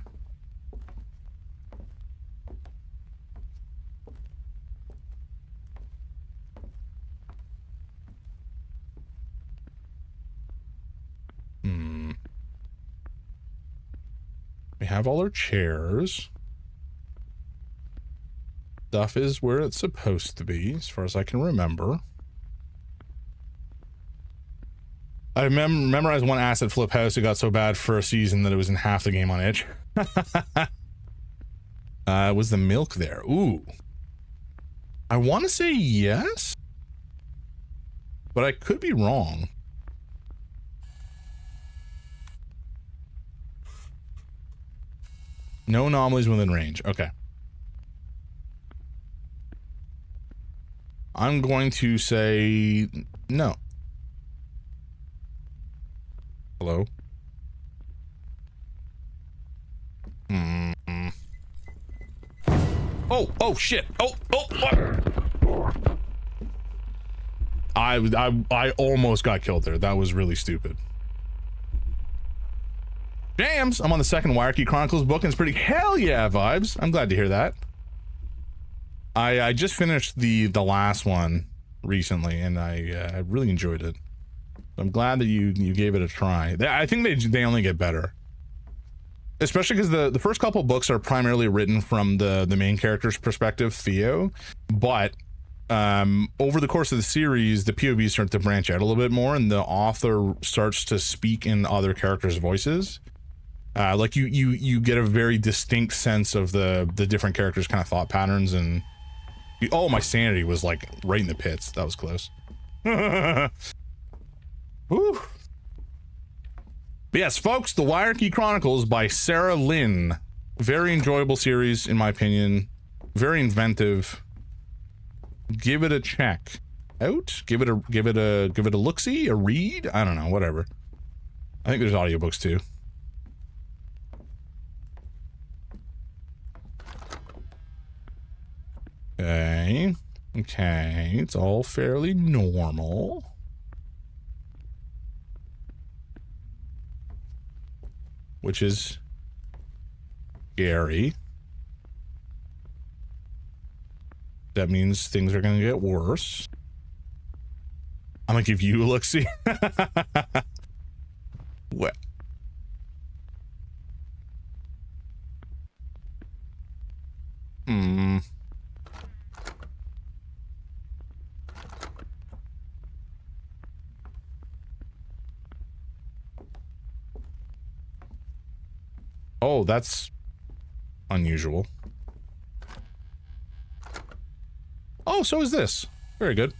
We have all our chairs. Stuff is where it's supposed to be, as far as I can remember. I memorized one asset flip house. It got so bad for a season that it was in half the game on itch. Was the milk there? Ooh. I want to say yes, but I could be wrong. No anomalies within range. Okay. I'm going to say no. Hello? Oh shit. Oh. I almost got killed there. That was really stupid. James, I'm on the second Wireki Chronicles book and it's pretty hell yeah vibes. I'm glad to hear that. I just finished the last one recently and I really enjoyed it. I'm glad that you gave it a try. I think they only get better. Especially because the first couple books are primarily written from the main character's perspective, Theo, but over the course of the series, the POVs start to branch out a little bit more and the author starts to speak in other characters' voices. Like you get a very distinct sense of the different characters' kind of thought patterns and oh, my sanity was like right in the pits. That was close. Whew. But yes, folks, The Wireki Chronicles by Sarah Lynn. Very enjoyable series, in my opinion. Very inventive. Give it a check out. Give it a look-see, a read. I don't know, whatever. I think there's audiobooks too. Okay, it's all fairly normal. Which is scary. That means things are gonna get worse. I'm gonna give you a look-see. What? Oh, that's unusual. Oh, so is this. Very good.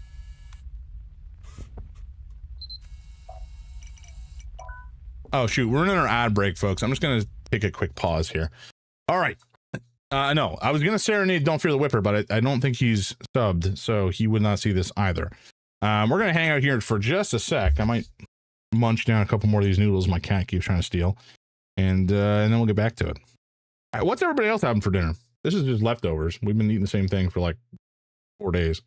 Oh, shoot. We're in our ad break, folks. I'm just going to take a quick pause here. All right. No, I was going to serenade Don't Fear the Whipper, but I don't think he's subbed, so he would not see this either. We're going to hang out here for just a sec. I might munch down a couple more of these noodles my cat keeps trying to steal. And then we'll get back to it. All right, what's everybody else having for dinner? This is just leftovers. We've been eating the same thing for like 4 days.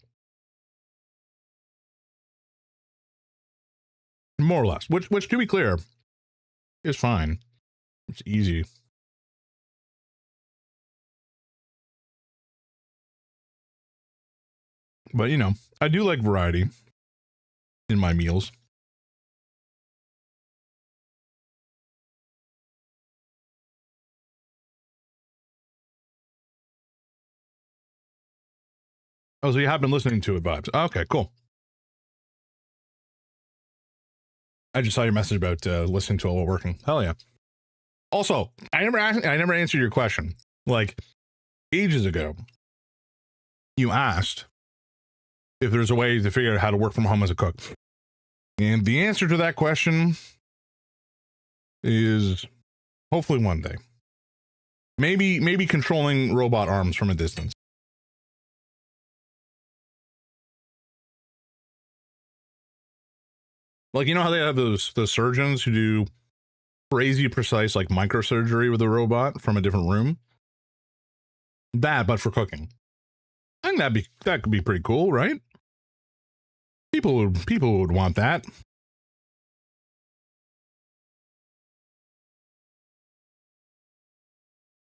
More or less. Which to be clear, is fine. It's easy. But, you know, I do like variety in my meals. Oh, so you have been listening to it, vibes. Okay, cool. I just saw your message about listening to it while working. Hell yeah. Also, I never answered your question. Like ages ago, you asked if there's a way to figure out how to work from home as a cook. And the answer to that question is hopefully one day. Maybe controlling robot arms from a distance. Like, you know how they have those surgeons who do crazy precise like microsurgery with a robot from a different room? That, but for cooking. I think that could be pretty cool, right? People would want that.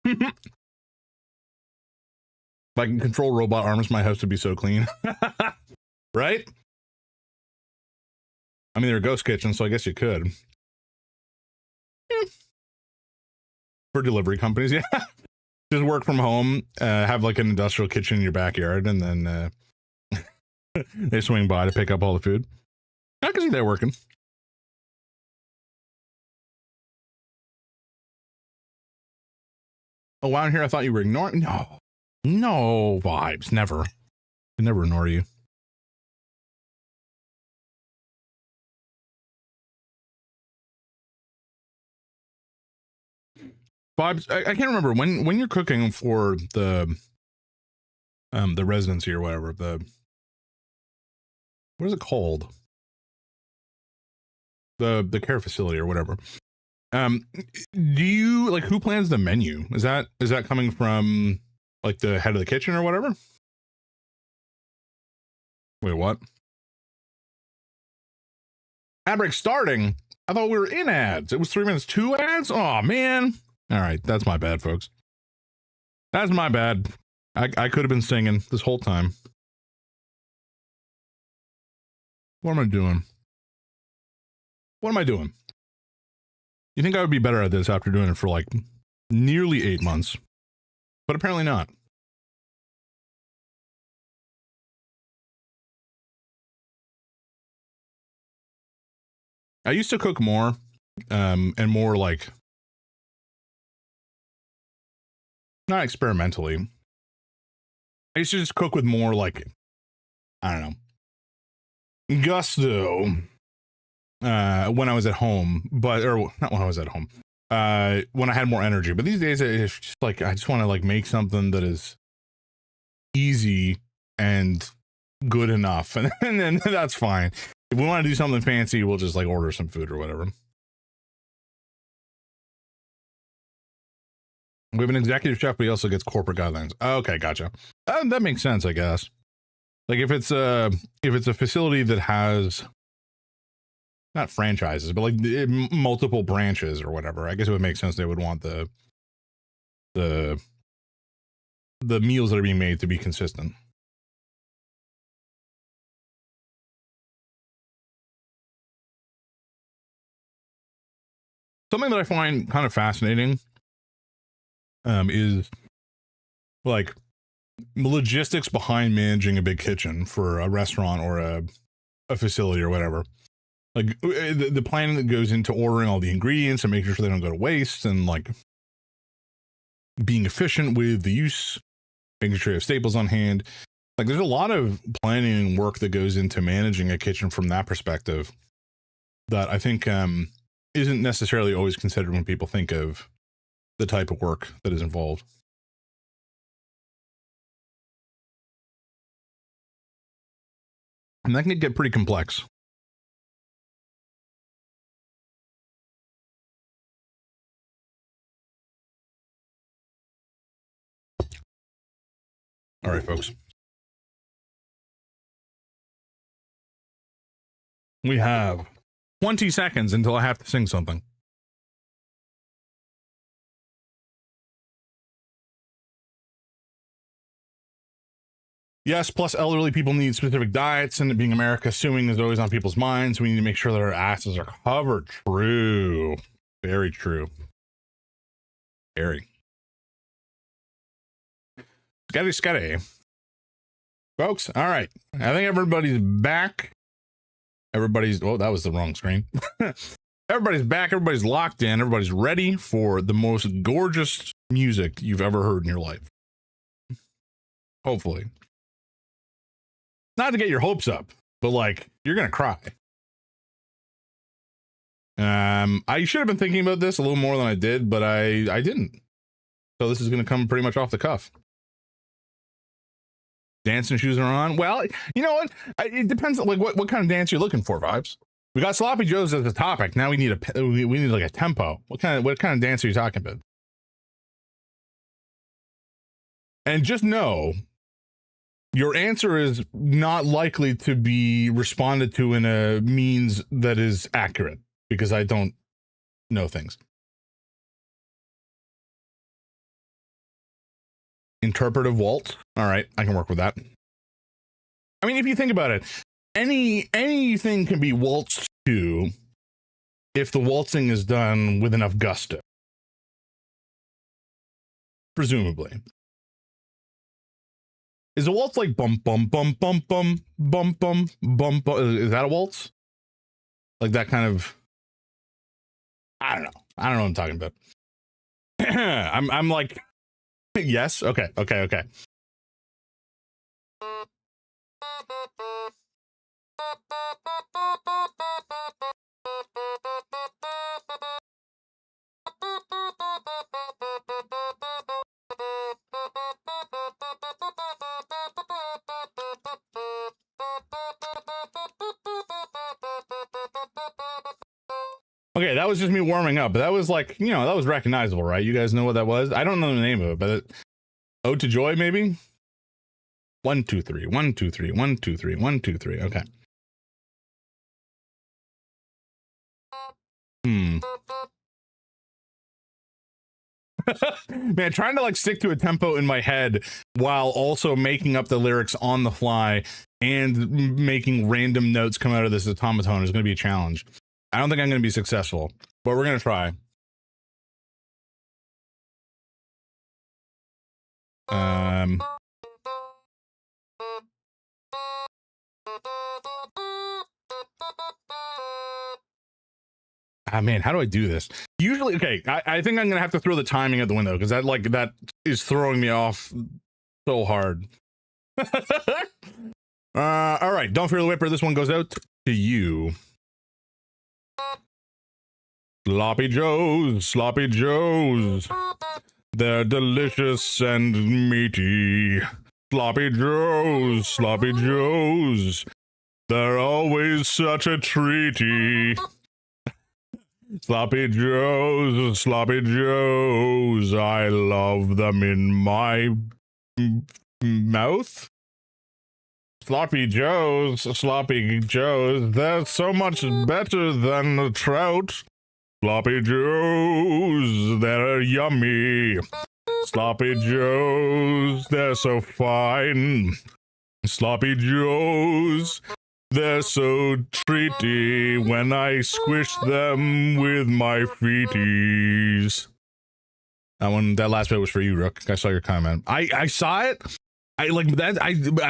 If I can control robot arms, my house would be so clean. Right? I mean, they're a ghost kitchen, so I guess you could. Yeah. For delivery companies, yeah. Just work from home, have like an industrial kitchen in your backyard, and then they swing by to pick up all the food. I can see that working. Oh, wow, in here, I thought you were ignoring. No vibes. Never. I never ignore you. Vibes. I can't remember when you're cooking for the residency or whatever. What is it called? The care facility or whatever. Do you like, who plans the menu? Is that coming from like the head of the kitchen or whatever? Wait, what? Ad break starting? I thought we were in ads. It was 3 minutes, 2 ads? Oh man. All right, that's my bad, folks. That's my bad. I could have been singing this whole time. What am I doing? What am I doing? You think I would be better at this after doing it for like nearly 8 months, but apparently not. I used to cook more, and more like, not experimentally. I used to just cook with more like, I don't know, gusto, when I was at home, or not when I was at home, when I had more energy. But these days it's just like, I just want to like make something that is easy and good enough. And then that's fine. If we want to do something fancy, we'll just like order some food or whatever. We have an executive chef, but he also gets corporate guidelines. Okay, gotcha. That makes sense, I guess. Like if it's a facility that has not franchises, but like multiple branches or whatever, I guess it would make sense they would want the meals that are being made to be consistent. Something that I find kind of fascinating is like logistics behind managing a big kitchen for a restaurant or a facility or whatever. Like the planning that goes into ordering all the ingredients and making sure they don't go to waste, and like being efficient with the use, making sure you have staples on hand. Like there's a lot of planning and work that goes into managing a kitchen from that perspective that I think isn't necessarily always considered when people think of the type of work that is involved. And that can get pretty complex. All right, folks. We have 20 seconds until I have to sing something. Yes, plus elderly people need specific diets, and it being America, suing is always on people's minds. We need to make sure that our asses are covered. True. Very true. Very. Scatty. folks. All right. I think everybody's back. Everybody's, oh, that was the wrong screen. Everybody's back. Everybody's locked in. Everybody's ready for the most gorgeous music you've ever heard in your life. Hopefully. Not to get your hopes up, but like, you're going to cry. I should have been thinking about this a little more than I did, but I didn't. So this is going to come pretty much off the cuff. Dancing shoes are on. Well, you know what? It depends on like what kind of dance you're looking for, Vibes. We got Sloppy Joe's as a topic. Now we need we need like a tempo. What kind of dance are you talking about? And just know your answer is not likely to be responded to in a means that is accurate because I don't know things. Interpretive waltz. All right, I can work with that. I mean, if you think about it, anything can be waltzed to if the waltzing is done with enough gusto. Presumably. Is a waltz like bum bum bum bum bum bum bum bum bum? Is that a waltz? Like that kind of, I don't know what I'm talking about. I'm like, yes. Okay. Okay, that was just me warming up, but that was like, you know, that was recognizable, right? You guys know what that was? I don't know the name of it, but Ode to Joy, maybe? 1, 2, 3, 1, 2, 3, 1, 2, 3, 1, 2, 3. Okay. Man, trying to like stick to a tempo in my head while also making up the lyrics on the fly and making random notes come out of this automaton is going to be a challenge. I don't think I'm going to be successful, but we're going to try. Man, how do I do this? Usually, okay, I think I'm going to have to throw the timing out the window because that is throwing me off so hard. All right, Don't Fear the Whipper. This one goes out to you. Sloppy Joes, they're delicious and meaty. Sloppy Joes, they're always such a treaty. Sloppy Joes, I love them in my mouth. Sloppy Joes, they're so much better than the trout. Sloppy Joes, they're yummy. Sloppy Joes, they're so fine. Sloppy Joes, they're so treaty when I squish them with my feeties. That last bit was for you, Rook. I saw your comment. I saw it. I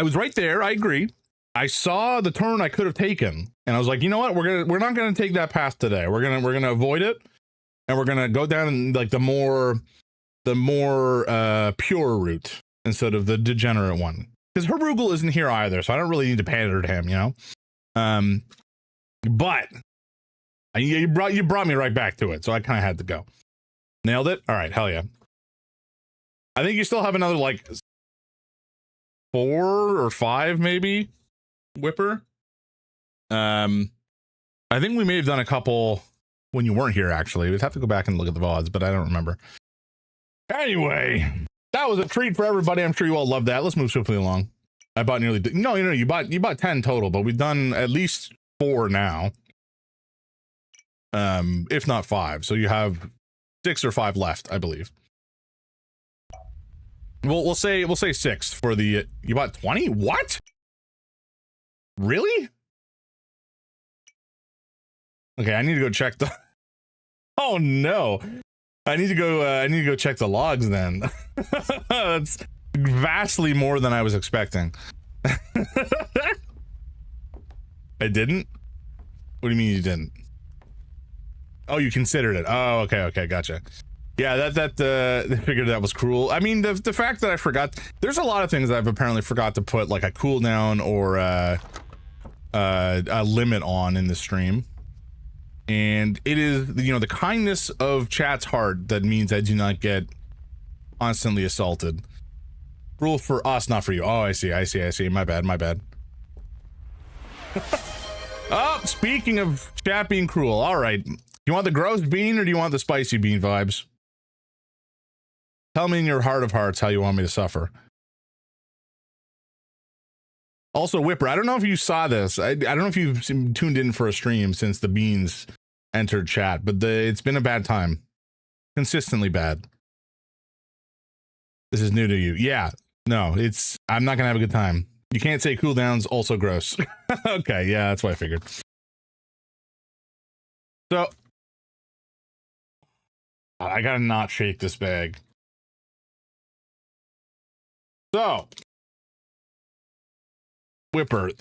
was right there. I agree. I saw the turn I could have taken, and I was like, you know what? We're not gonna take that path today. We're gonna avoid it, and we're gonna go down like the more pure route instead of the degenerate one. Because Herugel isn't here either, so I don't really need to pander to him, you know. But you brought me right back to it, so I kind of had to go. Nailed it. All right, hell yeah. I think you still have another like 4 or 5 maybe. Whipper. I think we may have done a couple when you weren't here, actually. We'd have to go back and look at the VODs, but I don't remember. Anyway, that was a treat for everybody. I'm sure you all loved that. Let's move swiftly along. I bought nearly you bought 10 total, but we've done at least 4 now. If not 5. So you have 6 or 5 left, I believe. We'll say 6 for the you bought 20? What? Really? Okay, I need to go check the Oh no. I need to go check the logs then. That's vastly more than I was expecting. I didn't? What do you mean you didn't? Oh, you considered it. Oh, okay, gotcha. Yeah, I figured that was cruel. I mean, the fact that I forgot, there's a lot of things I've apparently forgot to put like a cooldown or a limit on in the stream. And it is, you know, the kindness of chat's heart that means I do not get constantly assaulted. Rule for us, not for you. Oh, I see. My bad. Oh, speaking of chat being cruel, all right. You want the gross bean or do you want the spicy bean vibes? Tell me in your heart of hearts how you want me to suffer. Also, Whipper, I don't know if you saw this. I don't know if you've tuned in for a stream since the beans entered chat, but it's been a bad time. Consistently bad. This is new to you. Yeah. No, I'm not gonna have a good time. You can't say cooldowns also gross. Okay, yeah, that's what I figured. So I gotta not shake this bag. So Whipper,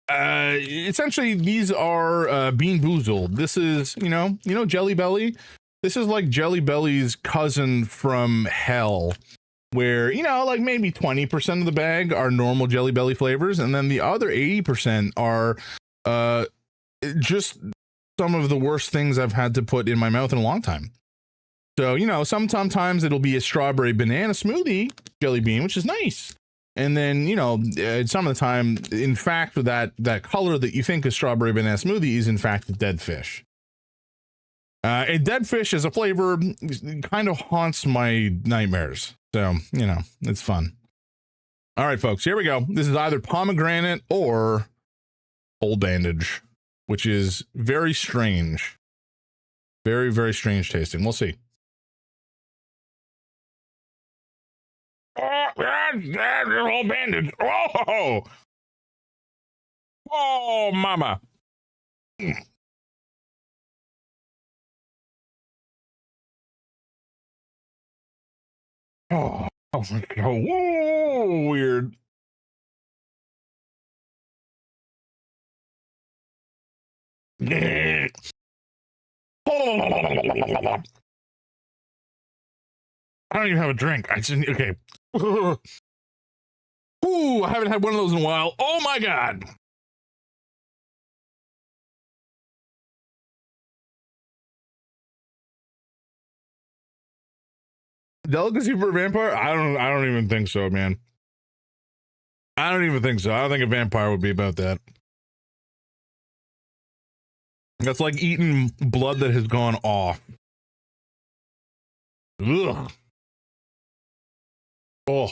essentially these are Bean Boozled. This is, you know Jelly Belly. This is like Jelly Belly's cousin from hell, where, you know, like maybe 20% of the bag are normal Jelly Belly flavors, and then the other 80% are just some of the worst things I've had to put in my mouth in a long time. So, you know, sometimes it'll be a strawberry banana smoothie jelly bean, which is nice. And then, you know, some of the time, in fact, that color that you think is strawberry banana smoothie is in fact a dead fish. And dead fish as a flavor kind of haunts my nightmares. So, you know, it's fun. All right, folks, here we go. This is either pomegranate or old bandage, which is very strange. Very, very strange tasting. We'll see. Oh, that's old bandage. Oh, oh, mama. Oh, so weird. I don't even have a drink. I just, okay. Ooh, I haven't had one of those in a while. Oh my God. Delicacy for a vampire? I don't even think so, man. I don't even think so. I don't think a vampire would be about that. That's like eating blood that has gone off. Ugh. Oh.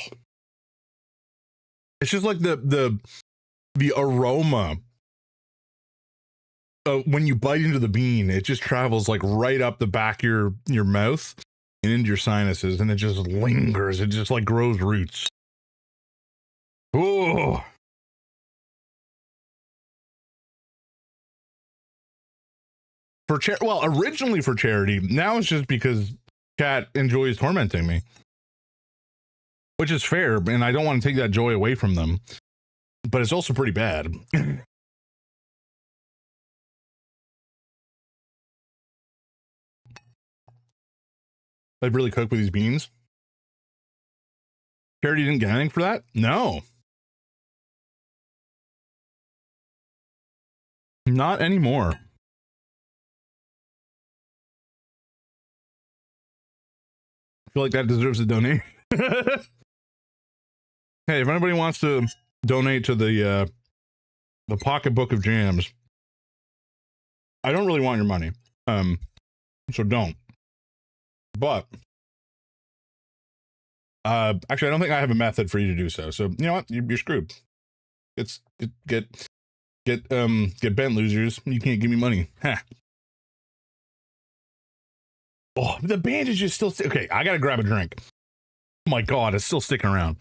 It's just like the aroma. When you bite into the bean, it just travels like right up the back of your mouth and into your sinuses, and it just lingers. It just like grows roots. Oh. Well, originally for charity. Now it's just because chat enjoys tormenting me, which is fair, and I don't want to take that joy away from them. But it's also pretty bad. I've really cooked with these beans. Charity didn't get anything for that? No. Not anymore. I feel like that deserves a donation. Hey, if anybody wants to donate to the pocketbook of jams, I don't really want your money. So don't. But actually, I don't think I have a method for you to do so. So you know what? You're screwed. Get bent, losers. You can't give me money. Ha. Oh, the bandage is still okay. I gotta grab a drink. Oh my God, it's still sticking around.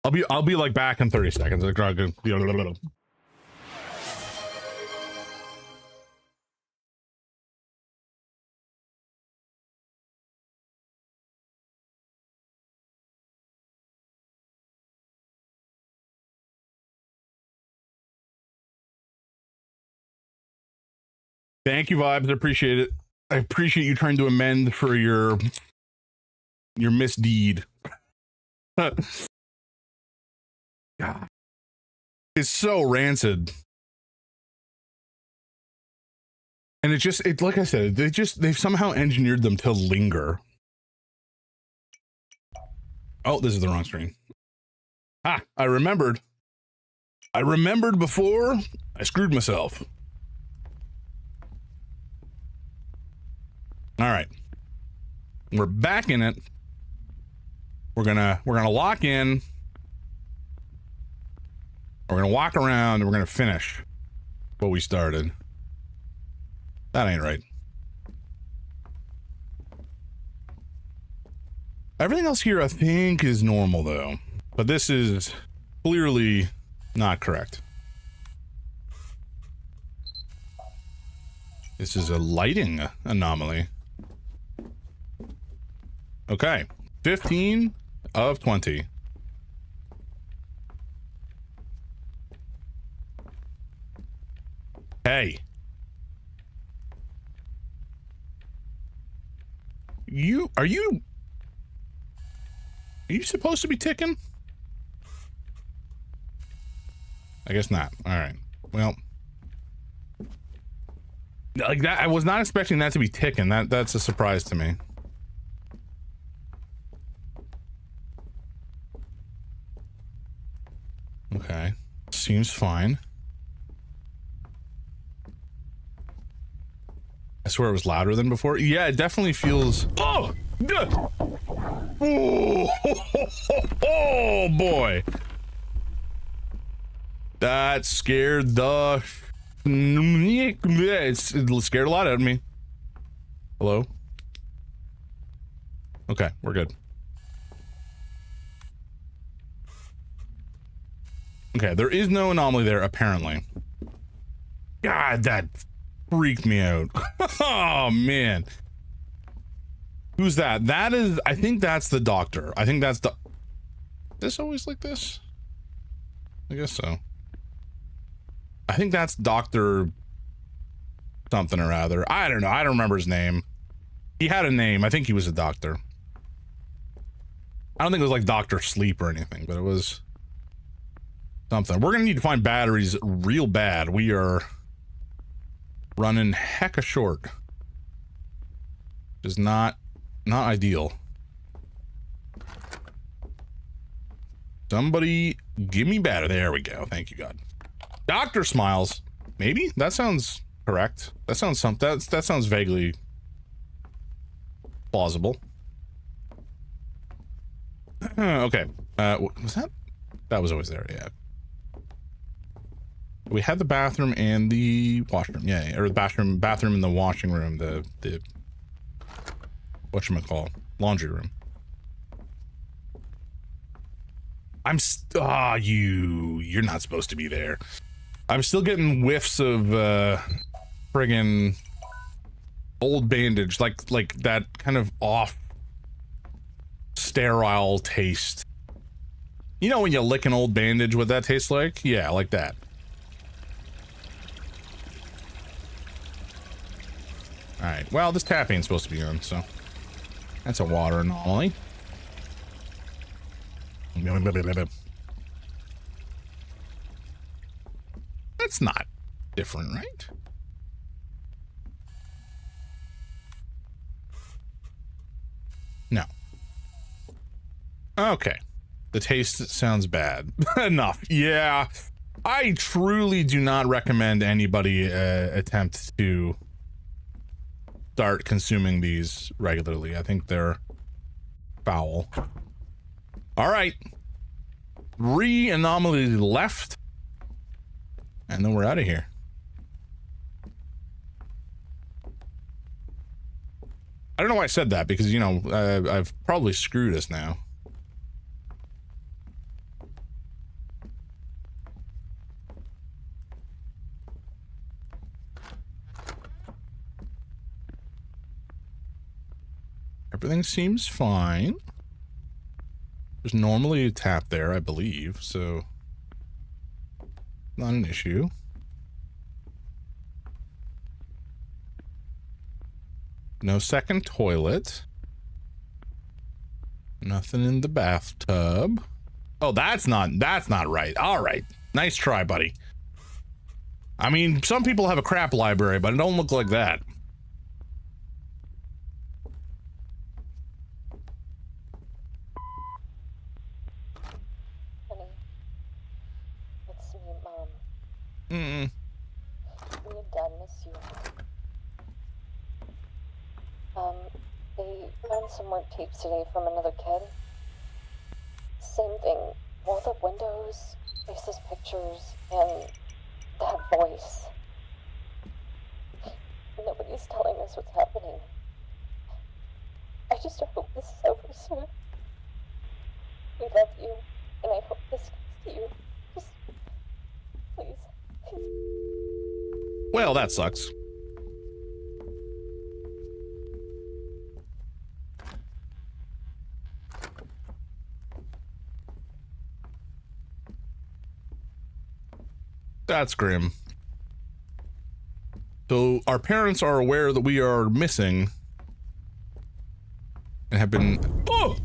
I'll be like back in 30 seconds. Thank you, Vibes. I appreciate it. I appreciate you trying to amend for your misdeed. God. It's so rancid. And it like I said, they've somehow engineered them to linger. Oh, this is the wrong screen. Ah, I remembered. I remembered before I screwed myself. All right. We're back in it. We're gonna lock in. We're gonna walk around and we're gonna finish what we started. That ain't right. Everything else here I think is normal though, but this is clearly not correct. This is a lighting anomaly. Okay, 15 of 20. Hey. Are you supposed to be ticking? I guess not. All right. Well, like that, I was not expecting that to be ticking. That's a surprise to me. Okay. Seems fine. I swear it was louder than before. Yeah, it definitely feels. Oh! Oh boy. That scared the. It scared a lot out of me. Hello? Okay, we're good. Okay, there is no anomaly there, apparently. God, that freaked me out. Oh, man. Who's that? That is, I think that's the doctor. I think that's the... Is this always like this? I guess so. I think that's Dr. something or other. I don't know. I don't remember his name. He had a name. I think he was a doctor. I don't think it was like Dr. Sleep or anything, but it was something. We're gonna need to find batteries real bad. We are running hecka short. Is not ideal. Somebody give me battery. There we go. Thank you, God. Doctor smiles. Maybe that sounds correct. That sounds something. That sounds vaguely plausible. Okay. Was that? That was always there. Yeah. We had the bathroom and the washroom. Yeah, or the bathroom and the washing room. The whatchamacall, laundry room. You're not supposed to be there. I'm still getting whiffs of friggin' old bandage, like that kind of off sterile taste. You know when you lick an old bandage, what that tastes like? Yeah, like that. All right. Well, this tap ain't supposed to be on, so that's a water anomaly. That's not different, right? No. Okay. The taste sounds bad. Enough. Yeah. I truly do not recommend anybody attempt to start consuming these regularly. I think they're foul. All right. 3 anomalies left. And then we're out of here. I don't know why I said that, because, you know, I've probably screwed us now. Everything seems fine. There's normally a tap there, I believe, so not an issue. No second toilet. Nothing in the bathtub. Oh, that's not right. All right. Nice try, buddy. I mean, some people have a crap library, but it don't look like that.
Honey, it's me, Mom.
Mm-mm.
Me and Dad miss you. They found some more tapes today from another kid. Same thing. Walled up windows, faceless pictures, and that voice. Nobody's telling us what's happening. I just hope this is over soon. We love you, and I hope this comes to you. Just, please, please.
Well, that sucks. That's grim. So our parents are aware that we are missing and have been. Oh!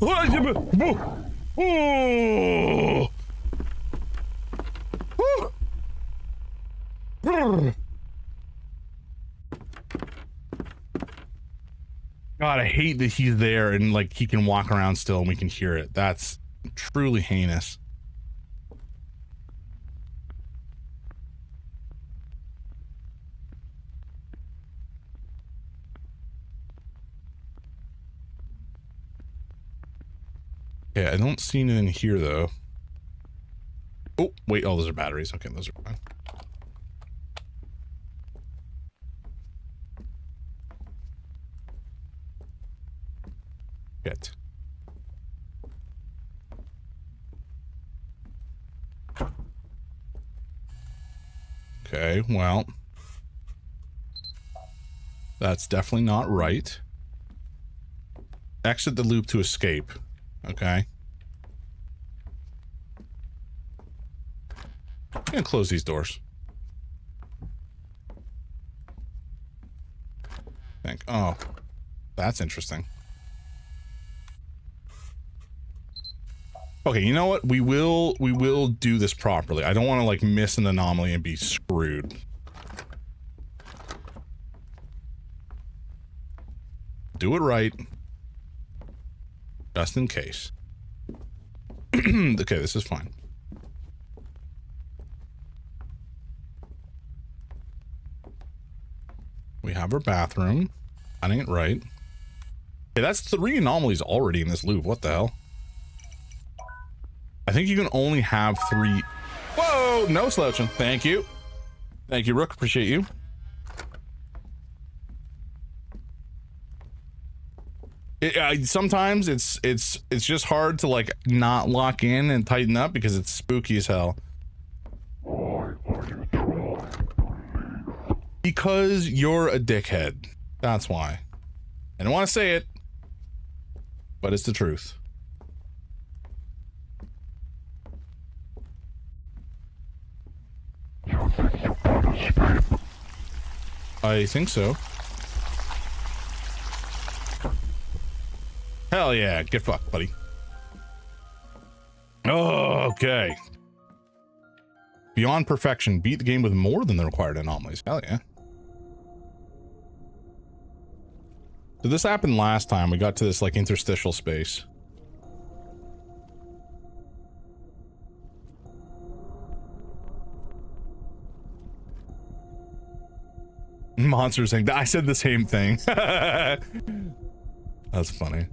God, I hate that he's there and like he can walk around still and we can hear it. That's truly heinous. Yeah, I don't see anything here though. Oh, wait, oh, those are batteries. Okay, those are fine. Shit. Okay, well, that's definitely not right. Exit the loop to escape. Okay. I'm gonna close these doors. Oh, that's interesting. Okay, you know what? We will do this properly. I don't want to like miss an anomaly and be screwed. Do it right. Just in case. Okay, this is fine. We have our bathroom. That ain't right. Okay, that's 3 anomalies already in this loop. What the hell? I think you can only have 3. Whoa, no slouching. Thank you. Thank you, Rook. Appreciate you. Sometimes it's just hard to like not lock in and tighten up because it's spooky as hell. Because you're a dickhead. That's why. I don't want to say it, but it's the truth. I think so. Hell yeah, get fucked, buddy. Oh, okay. Beyond perfection, beat the game with more than the required anomalies. Hell yeah. So this happened last time. We got to this like interstitial space. Monsters saying, I said the same thing. That's funny.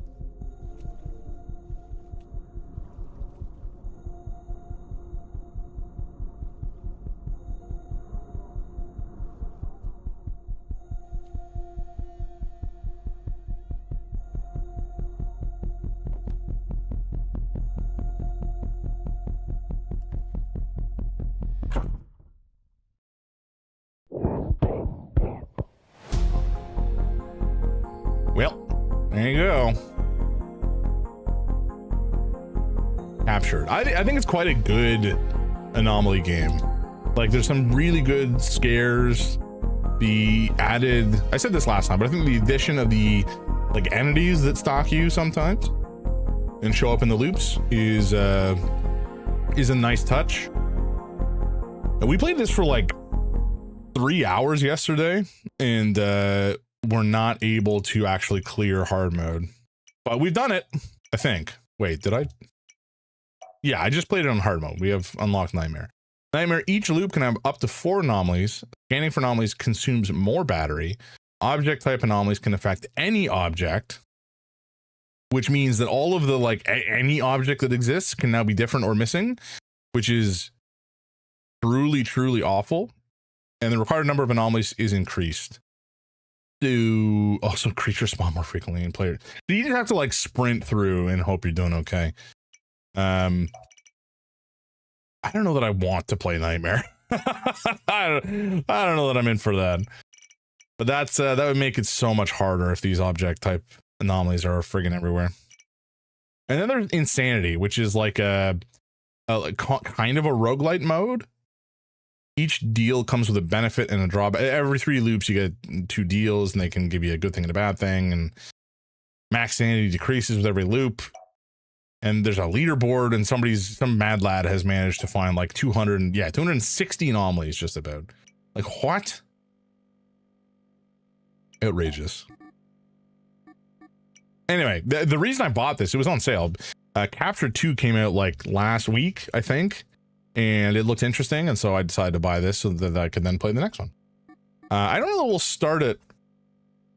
Well, there you go. Captured. I think it's quite a good anomaly game. Like, there's some really good scares. the added, I said this last time, but I think the addition of the like entities that stalk you sometimes and show up in the loops is a nice touch. And we played this for like 3 hours yesterday, and we're not able to actually clear hard mode, but we've done it, I think. Wait, did I? Yeah, I just played it on hard mode. We have unlocked Nightmare. Nightmare, each loop can have up to 4 anomalies. Scanning for anomalies consumes more battery. Object type anomalies can affect any object, which means that all of the like any object that exists can now be different or missing, which is truly awful. And the required number of anomalies is increased. To also creatures spawn more frequently in players. So you just have to like sprint through and hope you're doing okay. I don't know that I want to play Nightmare. I don't know that I'm in for that. But that's that would make it so much harder if these object type anomalies are friggin' everywhere. And then there's Insanity, which is like a kind of a roguelite mode. Each deal comes with a benefit and a drawback. Every 3 loops you get 2 deals, and they can give you a good thing and a bad thing. And max sanity decreases with every loop. And there's a leaderboard, and some mad lad has managed to find like 260 anomalies just about. Like, what? Outrageous. Anyway, the reason I bought this, it was on sale. Capture 2 came out like last week, I think, and it looked interesting, and so I decided to buy this so that I could then play the next one. I don't know that we'll start it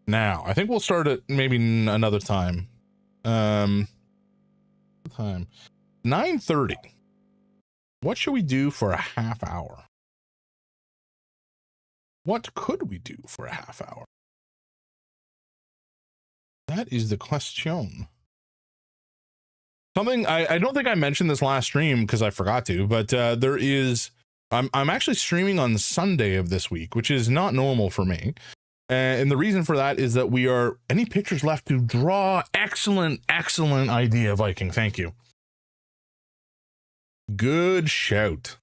now. I think we'll start it maybe another time. 9:30. What should we do for a half hour? What could we do for a half hour? That is the question. Something I don't think I mentioned this last stream because I forgot to, but there is I'm actually streaming on Sunday of this week, which is not normal for me. And the reason for that is that we are any pictures left to draw. Excellent idea, Viking. Thank you. Good shout.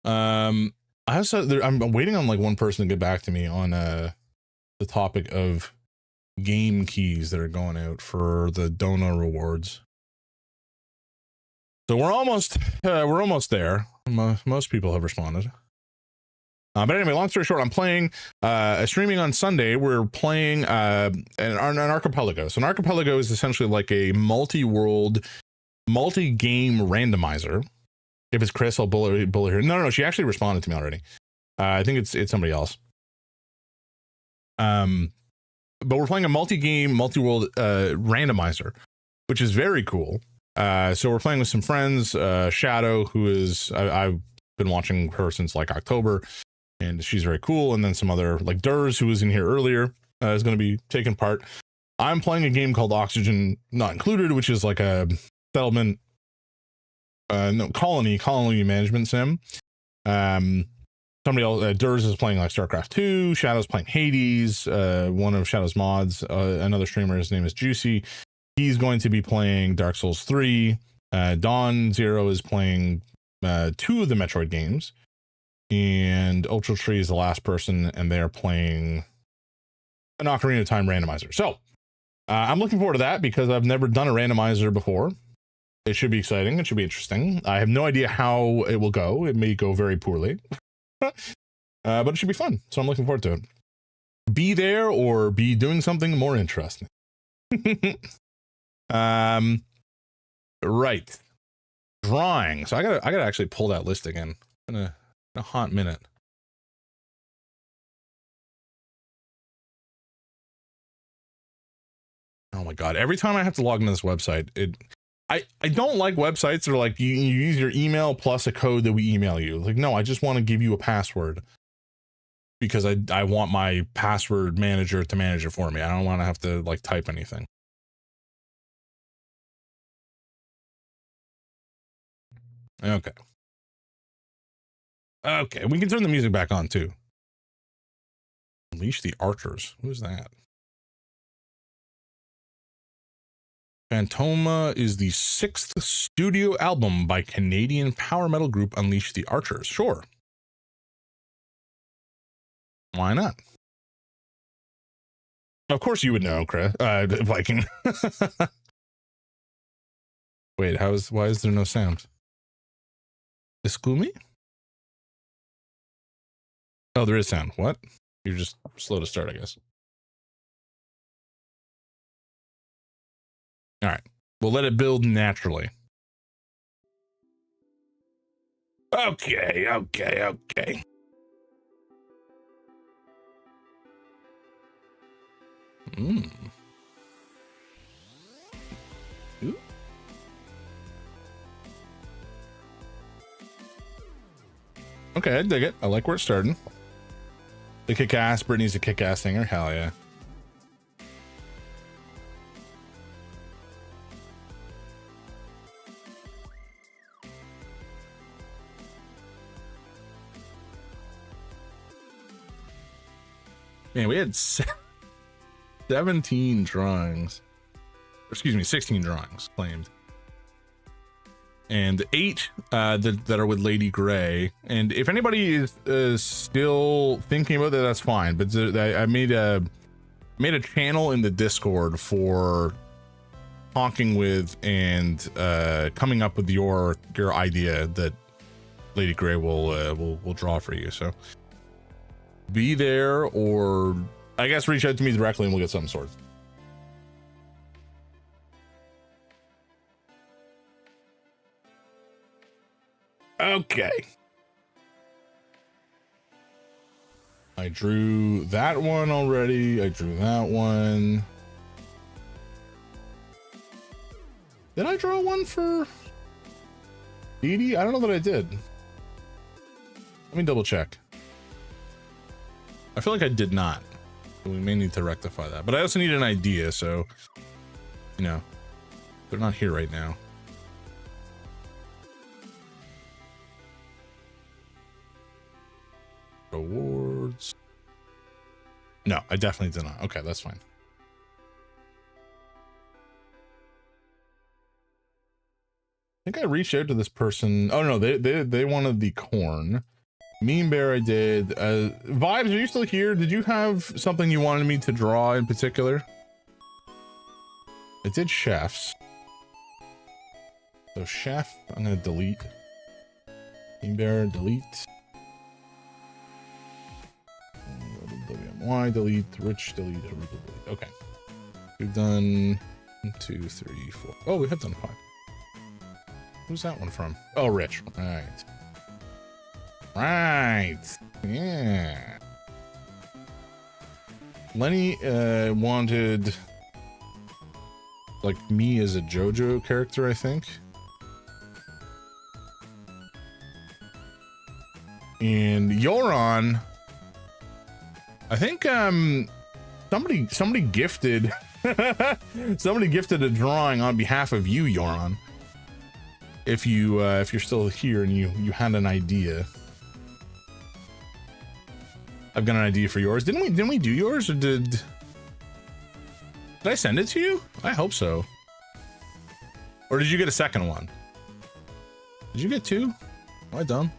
I'm waiting on like one person to get back to me on the topic of game keys that are going out for the Dona rewards. So we're almost there. Most people have responded. But anyway, long story short, I'm playing streaming on Sunday. We're playing an archipelago. So an archipelago is essentially like a multi-world, multi-game randomizer. If it's Chris, I'll bullet her. No, she actually responded to me already. I think it's somebody else. But we're playing a multi-game, multi-world randomizer, which is very cool. So we're playing with some friends. Shadow, who is I've been watching her since like October, and she's very cool. And then some other like Durs, who was in here earlier, is going to be taking part. I'm playing a game called Oxygen Not Included, which is like a settlement, colony management sim. Somebody else, Durs is playing like StarCraft 2. Shadow's playing Hades. One of Shadow's mods, another streamer, his name is Juicy. He's going to be playing Dark Souls 3. Dawn Zero is playing 2 of the Metroid games. And Ultra Tree is the last person, and they're playing an Ocarina of Time randomizer. So I'm looking forward to that because I've never done a randomizer before. It should be exciting. It should be interesting. I have no idea how it will go. It may go very poorly. But it should be fun. So I'm looking forward to it. Be there or be doing something more interesting. Right. Drawing. So I gotta actually pull that list again in a hot minute. Oh my god. Every time I have to log into this website, I don't like websites that are like, you use your email plus a code that we email you. Like, no, I just want to give you a password because I want my password manager to manage it for me. I don't want to have to like type anything. Okay. Okay, we can turn the music back on too. Unleash the Archers. Who's that? Phantoma is the 6th studio album by Canadian power metal group Unleash the Archers. Sure. Why not? Of course you would know, Chris. Viking. Wait, why is there no sound? Is Gloomy? Oh, there is sound. What? You're just slow to start, I guess. All right. We'll let it build naturally. Okay. Ooh. Okay, I dig it. I like where it's starting. The kick-ass. Brittany's a kick-ass singer. Hell yeah. Man, we had 17 drawings. Excuse me, 16 drawings claimed. And 8 that are with Lady Gray. And if anybody is still thinking about that, that's fine. But I made a channel in the Discord for talking with and coming up with your idea that Lady Gray will draw for you. So be there, or I guess reach out to me directly and we'll get something sorted. Okay. I drew that one already. I drew that one. Did I draw one for Dee Dee? I don't know that I did. Let me double check. I feel like I did not. We may need to rectify that. But I also need an idea, so, you know, they're not here right now. Rewards. No, I definitely did not. Okay, that's fine. I think I reached out to this person. Oh no, they wanted the corn. Mean Bear I did. Vibes, are you still here? Did you have something you wanted me to draw in particular? I did chefs. So chef, I'm gonna delete. Mean Bear, delete. WMY, delete. Rich, delete. Delete. Okay. We've done 1, 2, 3, 4. Oh, we have done 5. Who's that one from? Oh, Rich. Right. Right. Yeah. Lenny wanted like me as a JoJo character, I think. And Yoron, I think somebody gifted somebody gifted a drawing on behalf of you, Yoron. If you're still here and you had an idea. I've got an idea for yours. Didn't we do yours, or did I send it to you? I hope so. Or did you get a second one? Did you get 2? Am I dumb?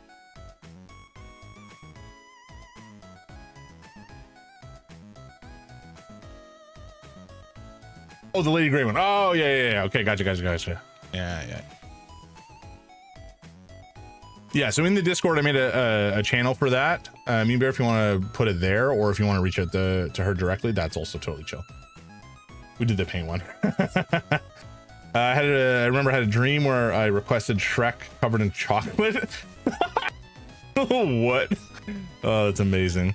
Oh, the Lady Gray one. Oh, yeah. Okay, gotcha. Yeah. Yeah, so in the Discord, I made a channel for that. Mean Bear, if you want to put it there, or if you want to reach out to her directly, that's also totally chill. We did the paint one. I remember I had a dream where I requested Shrek covered in chocolate. What? Oh, that's amazing.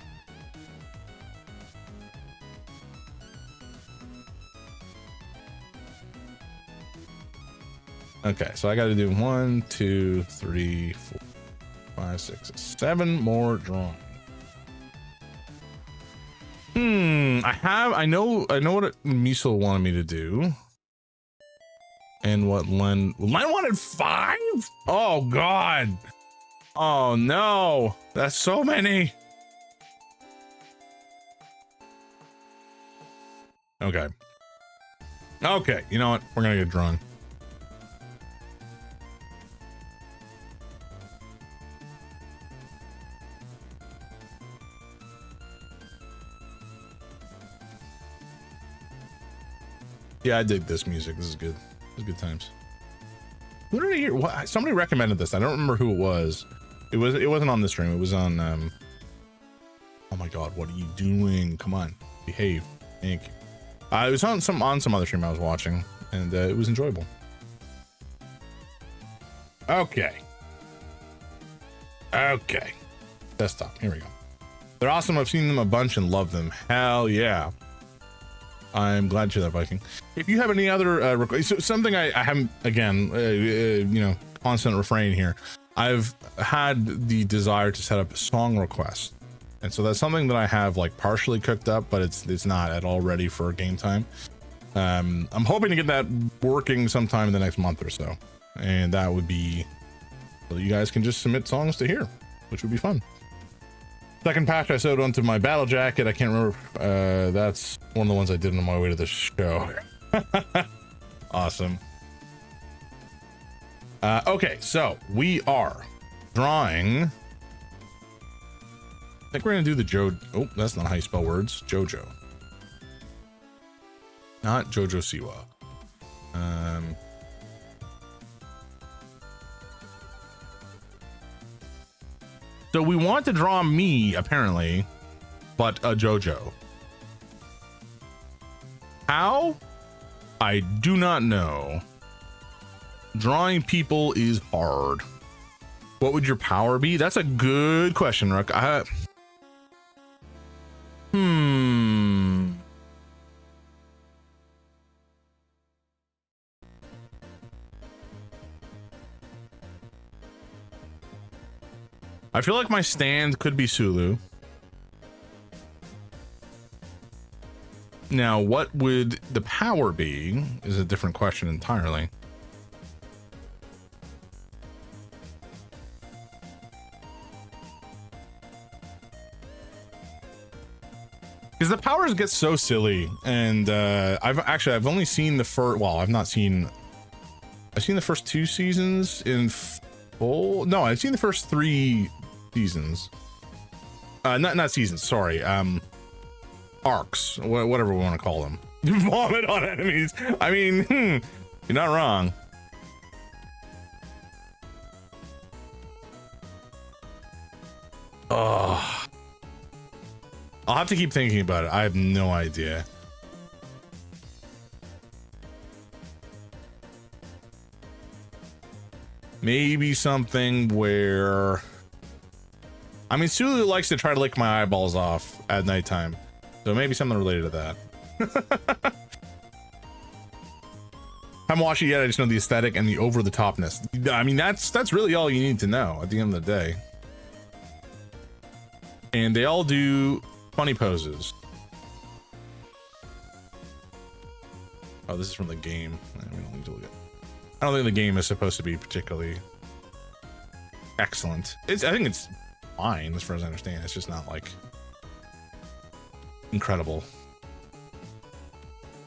Okay, so I got to do 1, 2, 3, 4, 5, 6, 7 more drawing. I know what Miso wanted me to do. And what Len wanted 5? Oh god. Oh no. That's so many. Okay. Okay, you know what? We're gonna get drunk. Yeah, I dig this music. This is good. This is good times. Who did I hear? What? Somebody recommended this. I don't remember who it was. It wasn't on the stream. It was on. Oh my God! What are you doing? Come on, behave. Thank you. It was on some other stream I was watching, and it was enjoyable. Okay. Okay. Desktop. Here we go. They're awesome. I've seen them a bunch and love them. Hell yeah. I'm glad to hear that, Viking. If you have any other so something I haven't, again, you know, constant refrain here. I've had the desire to set up a song request, and so that's something that I have like partially cooked up, but it's not at all ready for game time. I'm hoping to get that working sometime in the next month or so, and that would be so that you guys can just submit songs to here, which would be fun. Second patch I sewed onto my battle jacket. I can't remember. That's one of the ones I did on my way to the show. Awesome. Okay, so we are drawing. I think we're gonna do the oh, that's not how you spell words. Jojo. Not Jojo Siwa. So we want to draw me, apparently, but a JoJo. How? I do not know. Drawing people is hard. What would your power be? That's a good question, Rook. I feel like my stand could be Sulu. Now, what would the power be is a different question entirely. Because the powers get so silly, and I've only seen the first. Well, I've seen the first 2 seasons in full. No, I've seen the first 3 seasons. Not seasons. Sorry. Arcs, whatever we want to call them. Vomit on enemies. I mean, you're not wrong. Oh, I'll have to keep thinking about it. I have no idea. Maybe something where, I mean, Sulu likes to try to lick my eyeballs off at nighttime, so maybe something related to that. I haven't watched it yet. I just know the aesthetic and the over-the-topness. I mean, that's really all you need to know at the end of the day. And they all do funny poses. Oh, this is from the game. We don't need to look at. I don't think the game is supposed to be particularly excellent. I think it's fine as far as I understand. It's just not like incredible.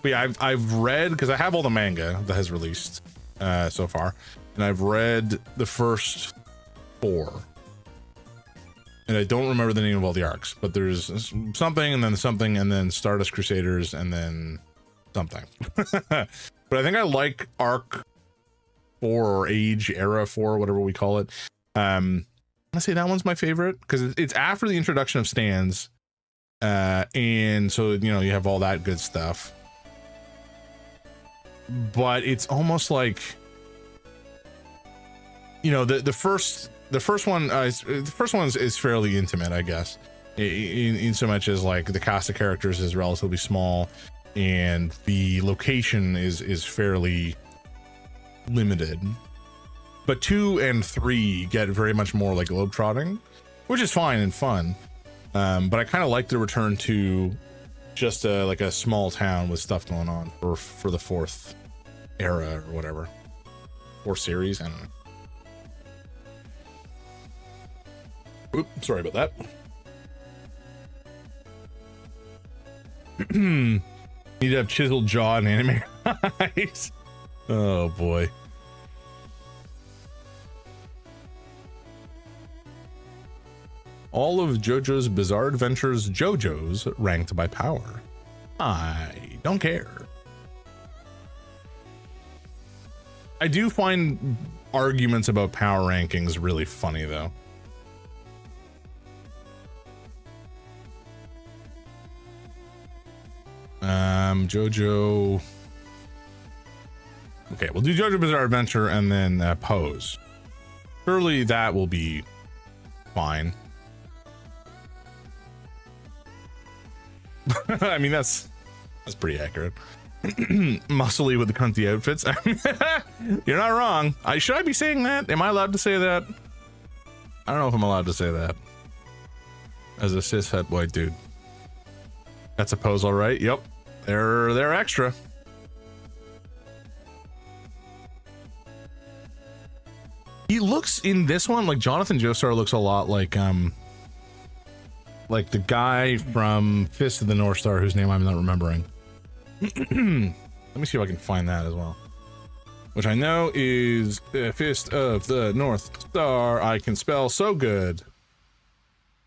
But yeah, I've read, because I have all the manga that has released so far, and I've read the first 4. And I don't remember the name of all the arcs, but there's something, and then Stardust Crusaders, and then something. But I think I like arc 4 or age era 4, whatever we call it. I say that one's my favorite because it's after the introduction of stands, and so you know you have all that good stuff. But it's almost like, you know, the first one is fairly intimate, I guess, in so much as like the cast of characters is relatively small, and the location is fairly limited. But 2 and 3 get very much more like globetrotting, which is fine and fun. But I kind of like the return to just like a small town with stuff going on for the 4th era or whatever, or series. I don't know. Oops, sorry about that. Need to have chiseled jaw and anime. Nice. Oh boy. All of JoJo's Bizarre Adventures JoJo's ranked by power. I don't care. I do find arguments about power rankings really funny though. JoJo. Okay, we'll do JoJo Bizarre Adventure and then Pose. Surely that will be fine. I mean, that's pretty accurate. Muscly with the cunty outfits. You're not wrong. Should I be saying that? Am I allowed to say that? I don't know if I'm allowed to say that. As a cishet white dude. That's a Pose, all right. Yep. They're extra. He looks in this one like Jonathan Joestar looks a lot like the guy from Fist of the North Star whose name I'm not remembering. Let me see if I can find that as well. Which I know is Fist of the North Star. I can spell so good.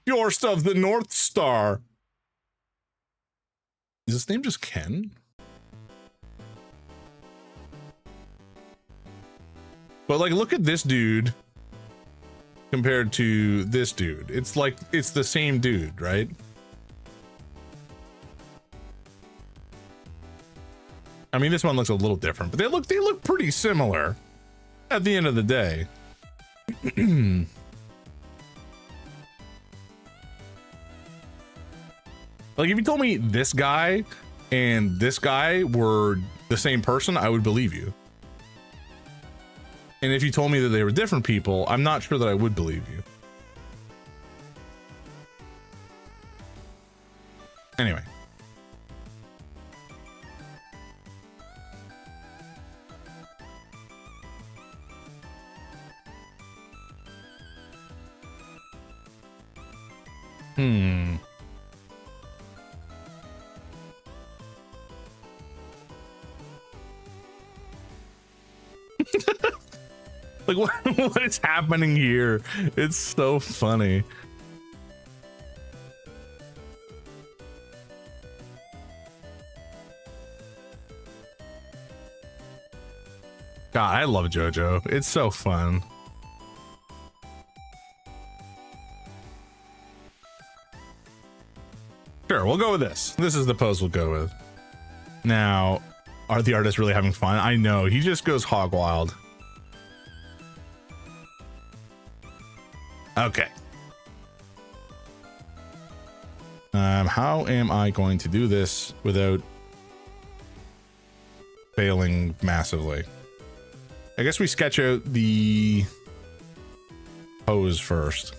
Fist of the North Star. Is his name just Ken? But like, look at this dude compared to this dude. It's like, it's the same dude, right? I mean, this one looks a little different, but they look pretty similar at the end of the day. Like, if you told me this guy and this guy were the same person, I would believe you. And if you told me that they were different people, I'm not sure that I would believe you. Anyway. Like, what is happening here? It's so funny. God, I love JoJo. It's so fun. Sure, we'll go with this. This is the pose we'll go with. Now, are the artists really having fun? I know, he just goes hog wild. Okay. How am I going to do this without failing massively? I guess we sketch out the pose first.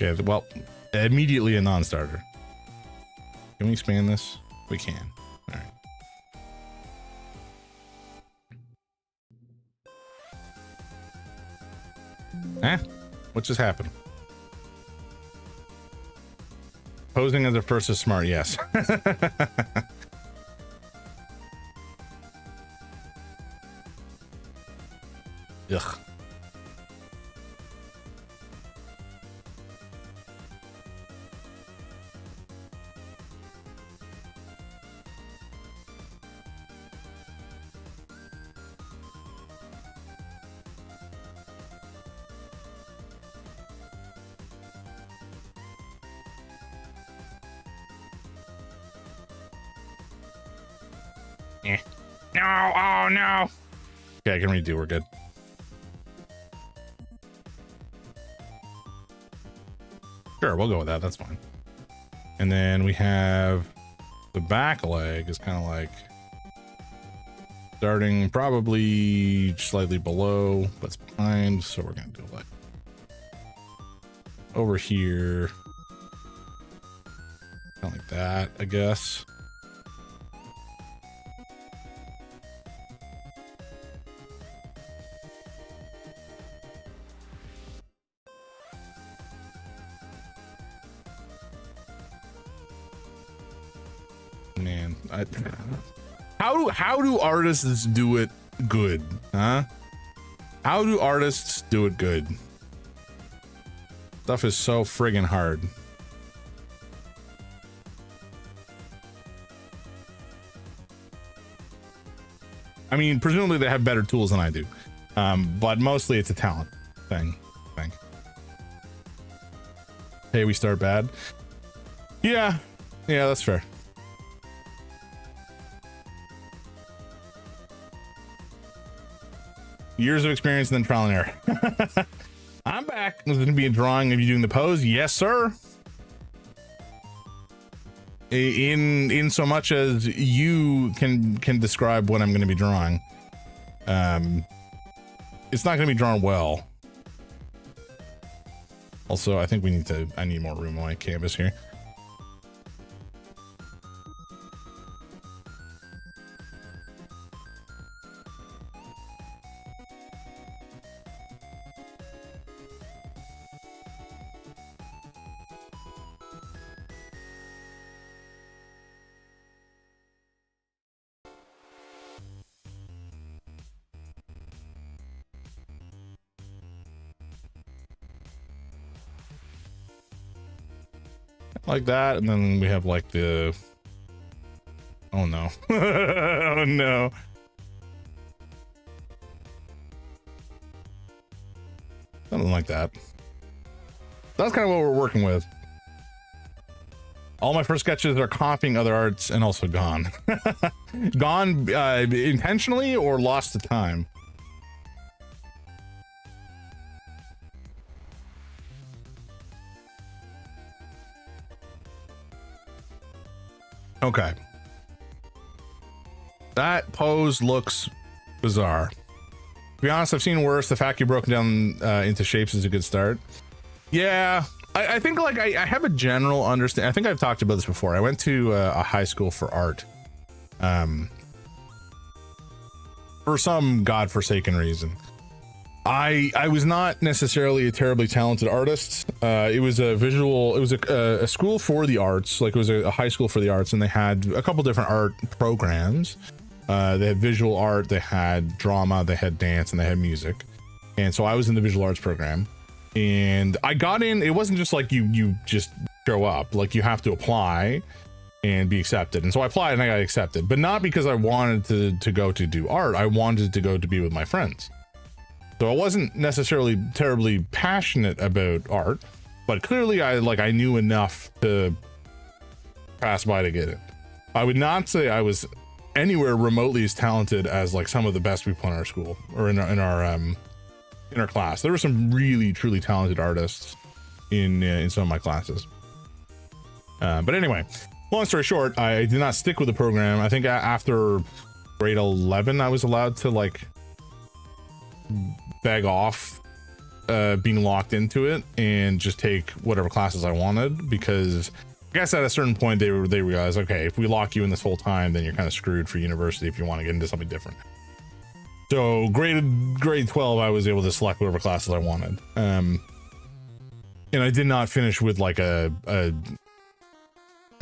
Okay, well, immediately a non-starter. Can we expand this? We can. All right. Eh? What just happened? Posing as a first is smart, yes. Ugh.
No, oh no.
Okay, I can redo. We're good. Sure, we'll go with that. That's fine. And then we have the back leg is kind of like starting probably slightly below, but it's behind. So we're going to do like over here. Kind of like that, I guess. How do artists do it good, huh? How do artists do it good? Stuff is so friggin' hard. I mean, presumably they have better tools than I do, but mostly it's a talent thing, I think. Hey, we start bad. Yeah, that's fair. Years of experience and then trial and error. I'm back. There's going to be a drawing of you doing the pose. Yes, sir. In so much as you can describe what I'm going to be drawing. It's not going to be drawn well. Also, I think I need more room on my canvas here. Like that, and then we have like the, oh no. Oh no. Something like that. That's kind of what we're working with. All my first sketches are copying other arts and also gone. Gone intentionally or lost to time. Okay. That pose looks bizarre. To be honest, I've seen worse. The fact you broke down into shapes is a good start. Yeah, I think like I have a general understanding. I think I've talked about this before. I went to a high school for art. For some godforsaken reason. I was not necessarily a terribly talented artist. It was a school for the arts, like it was a high school for the arts, and they had a couple different art programs. They had visual art, they had drama, they had dance, and they had music. And so I was in the visual arts program, and I got in. It wasn't just like you just show up, like you have to apply and be accepted. And so I applied and I got accepted, but not because I wanted to go to do art. I wanted to go to be with my friends. So I wasn't necessarily terribly passionate about art, but clearly I knew enough to pass by to get it. I would not say I was anywhere remotely as talented as like some of the best people in our school or in our class. There were some really truly talented artists in some of my classes. But anyway, long story short, I did not stick with the program. I think after grade 11, I was allowed to like beg off being locked into it and just take whatever classes I wanted, because I guess at a certain point they realized, okay, if we lock you in this whole time, then you're kind of screwed for university if you want to get into something different. So grade 12, I was able to select whatever classes I wanted. And I did not finish with like a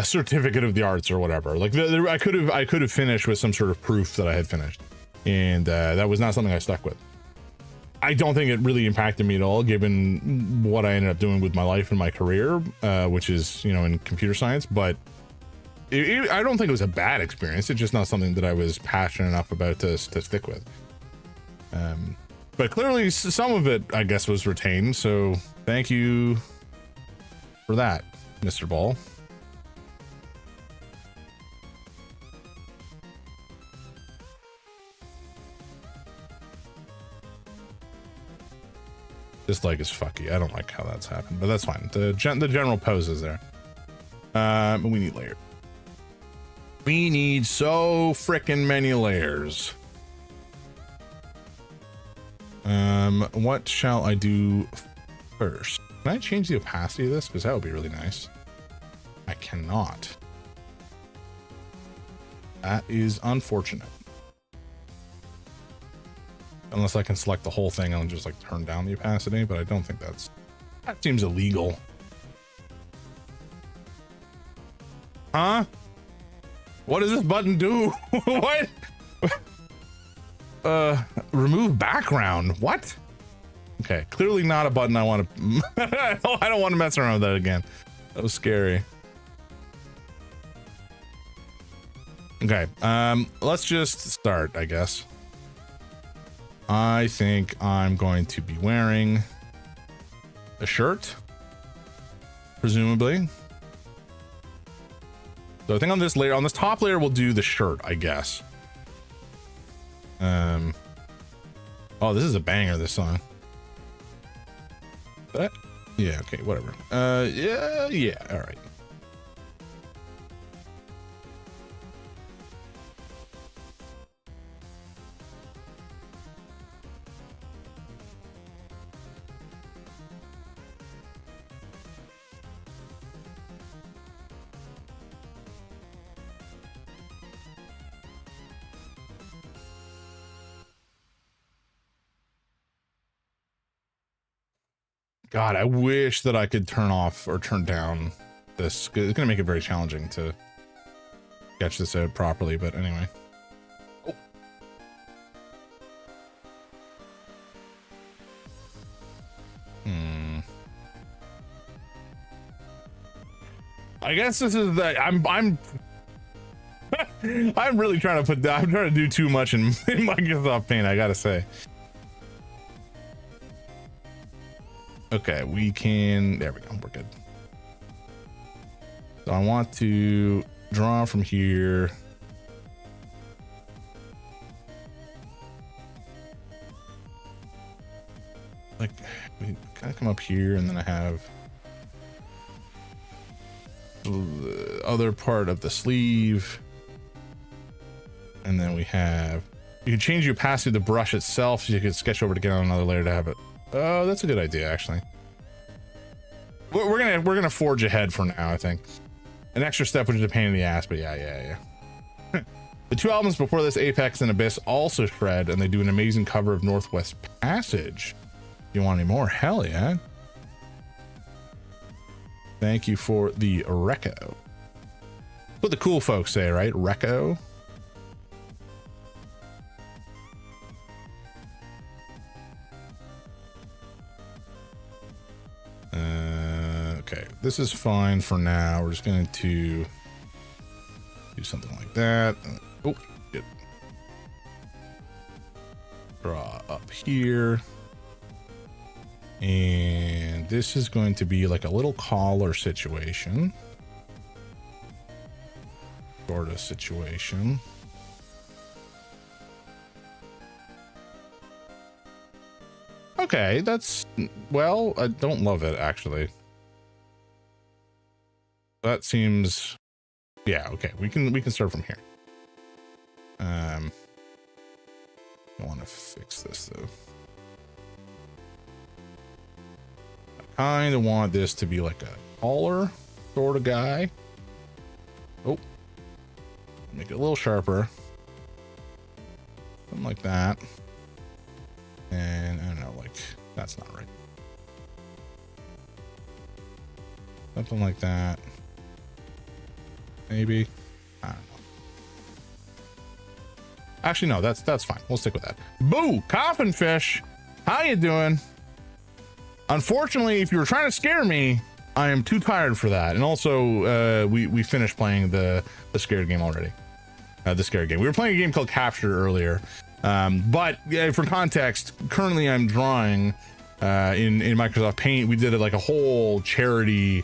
certificate of the arts or whatever. Like I could have finished with some sort of proof that I had finished, and that was not something I stuck with. I don't think it really impacted me at all, given what I ended up doing with my life and my career, which is, in computer science. But I don't think it was a bad experience. It's just not something that I was passionate enough about to stick with. But clearly some of it, I guess, was retained. So thank you for that, Mr. Ball. This leg is fucky. I don't like how that's happened, but that's fine. The general pose is there. We need layers. We need so frickin' many layers. What shall I do first? Can I change the opacity of this? Because that would be really nice. I cannot. That is unfortunate. Unless I can select the whole thing and just like turn down the opacity, but I don't think that seems illegal. Huh? What does this button do? What? Remove background. What? Okay, clearly not a button I want to. I don't want to mess around with that again. That was scary. Okay, let's just start, I guess. I think I'm going to be wearing a shirt, presumably. So I think on this layer, on this top layer, we'll do the shirt, I guess. Oh, this is a banger, this song. But, yeah, okay, whatever. Yeah, all right. God, I wish that I could turn off or turn down this. It's going to make it very challenging to sketch this out properly, but anyway. Oh. I guess this is the I'm I'm really trying to I'm trying to do too much in Microsoft Paint, I gotta say. Okay, we can, there we go, we're good. So I want to draw from here. Like, we kind of come up here, and then I have the other part of the sleeve. And then we have, you can change your opacity of the brush itself, so you can sketch over to get on another layer to have it. Oh, that's a good idea, actually. We're gonna forge ahead for now, I think. An extra step, which is a pain in the ass, but yeah. The two albums before this, Apex and Abyss, also shred, and they do an amazing cover of Northwest Passage. You want any more? Hell yeah. Thank you for the reco. What the cool folks say, right? Reco. Okay, this is fine for now. We're just going to do something like that. Oh, good. Draw up here. And this is going to be like a little collar situation. Sort of situation. Okay, that's, well, I don't love it, actually. That seems, yeah, okay, we can start from here. I want to fix this though. I kind of want this to be like a collar sort of guy. Oh, make it a little sharper. Something like that. And I don't know, like, that's not right. Something like that. Maybe. I don't know. Actually, no, that's fine. We'll stick with that. Boo! Coffin Fish! How you doing? Unfortunately, if you were trying to scare me, I am too tired for that. And also, we finished playing the scared game already. The scared game. We were playing a game called Capture earlier. But for context, currently I'm drawing in Microsoft Paint. We did like a whole charity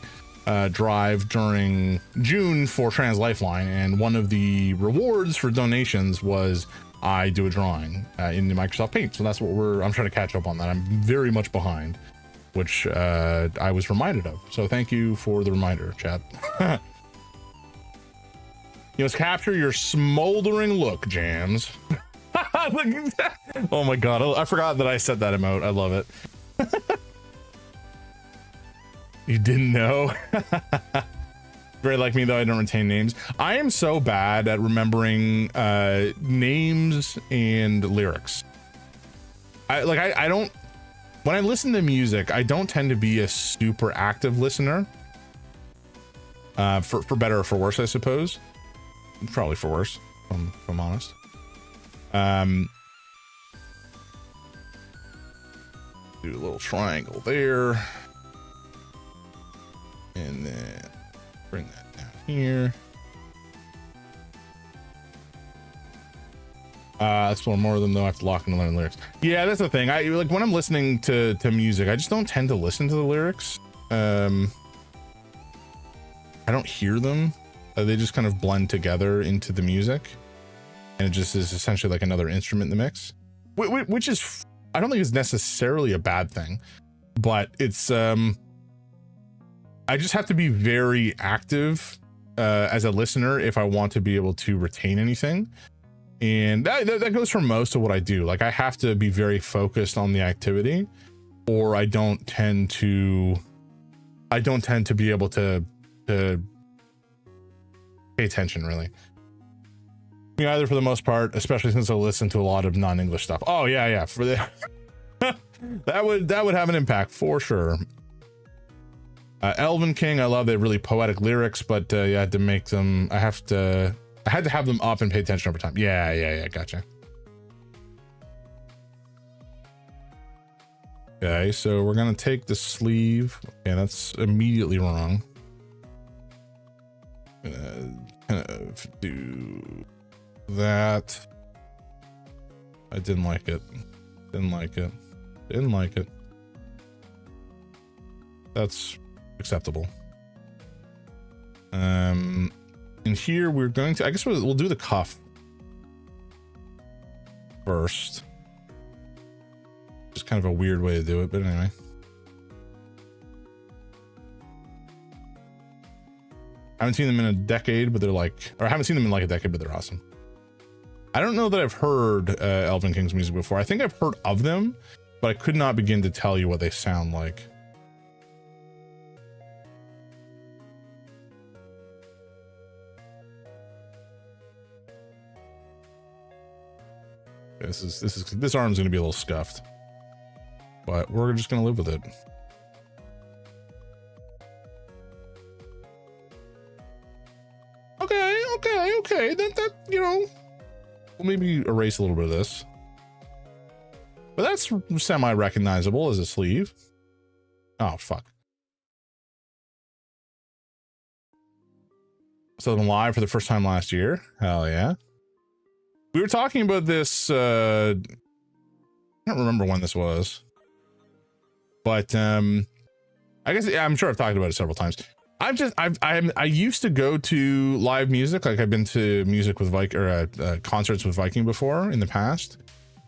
drive during June for Trans Lifeline, and one of the rewards for donations was I do a drawing in the Microsoft Paint. So that's what I'm trying to catch up on that. I'm very much behind, which I was reminded of. So thank you for the reminder, chat. You must capture your smoldering look, Jams. Oh my god, I forgot that I said that emote. I love it. You didn't know? Very like me, though. I don't retain names. I am so bad at remembering names and lyrics. I don't, when I listen to music, I don't tend to be a super active listener, for better or for worse, I suppose. probably for worse, if I'm honest. Do a little triangle there, and then bring that down here. Explore more of them though. I have to lock in and learn lyrics. Yeah, that's the thing. I like when I'm listening to music, I just don't tend to listen to the lyrics. I don't hear them. They just kind of blend together into the music, and it just is essentially like another instrument in the mix, which is, I don't think it's necessarily a bad thing, but it's I just have to be very active as a listener if I want to be able to retain anything. And that goes for most of what I do. Like I have to be very focused on the activity, or I don't tend to be able to pay attention really. Me either, for the most part, especially since I listen to a lot of non-English stuff. Oh yeah, for the that would have an impact for sure. Elven King, I love. They have really poetic lyrics, but you had to make them. I had to have them up and pay attention over time. Yeah, gotcha. Okay, so we're gonna take the sleeve. Okay, that's immediately wrong. Gonna kind of do that. I didn't like it. Didn't like it. That's acceptable. And here we're going to, I guess we'll do the cuff first. Just kind of a weird way to do it, but anyway. I haven't seen them in a decade, but they're like, or I haven't seen them in like a decade, but they're awesome. I don't know that I've heard Elven King's music before. I think I've heard of them, but I could not begin to tell you what they sound like. This arm's gonna be a little scuffed, but we're just gonna live with it. Okay. That you know, we'll maybe erase a little bit of this, but that's semi-recognizable as a sleeve. Oh fuck! So I'm live for the first time last year. Hell yeah! We were talking about this. I don't remember when this was, but I guess I'm sure I've talked about it several times. I used to go to live music. Like I've been to music with concerts with Viking before in the past.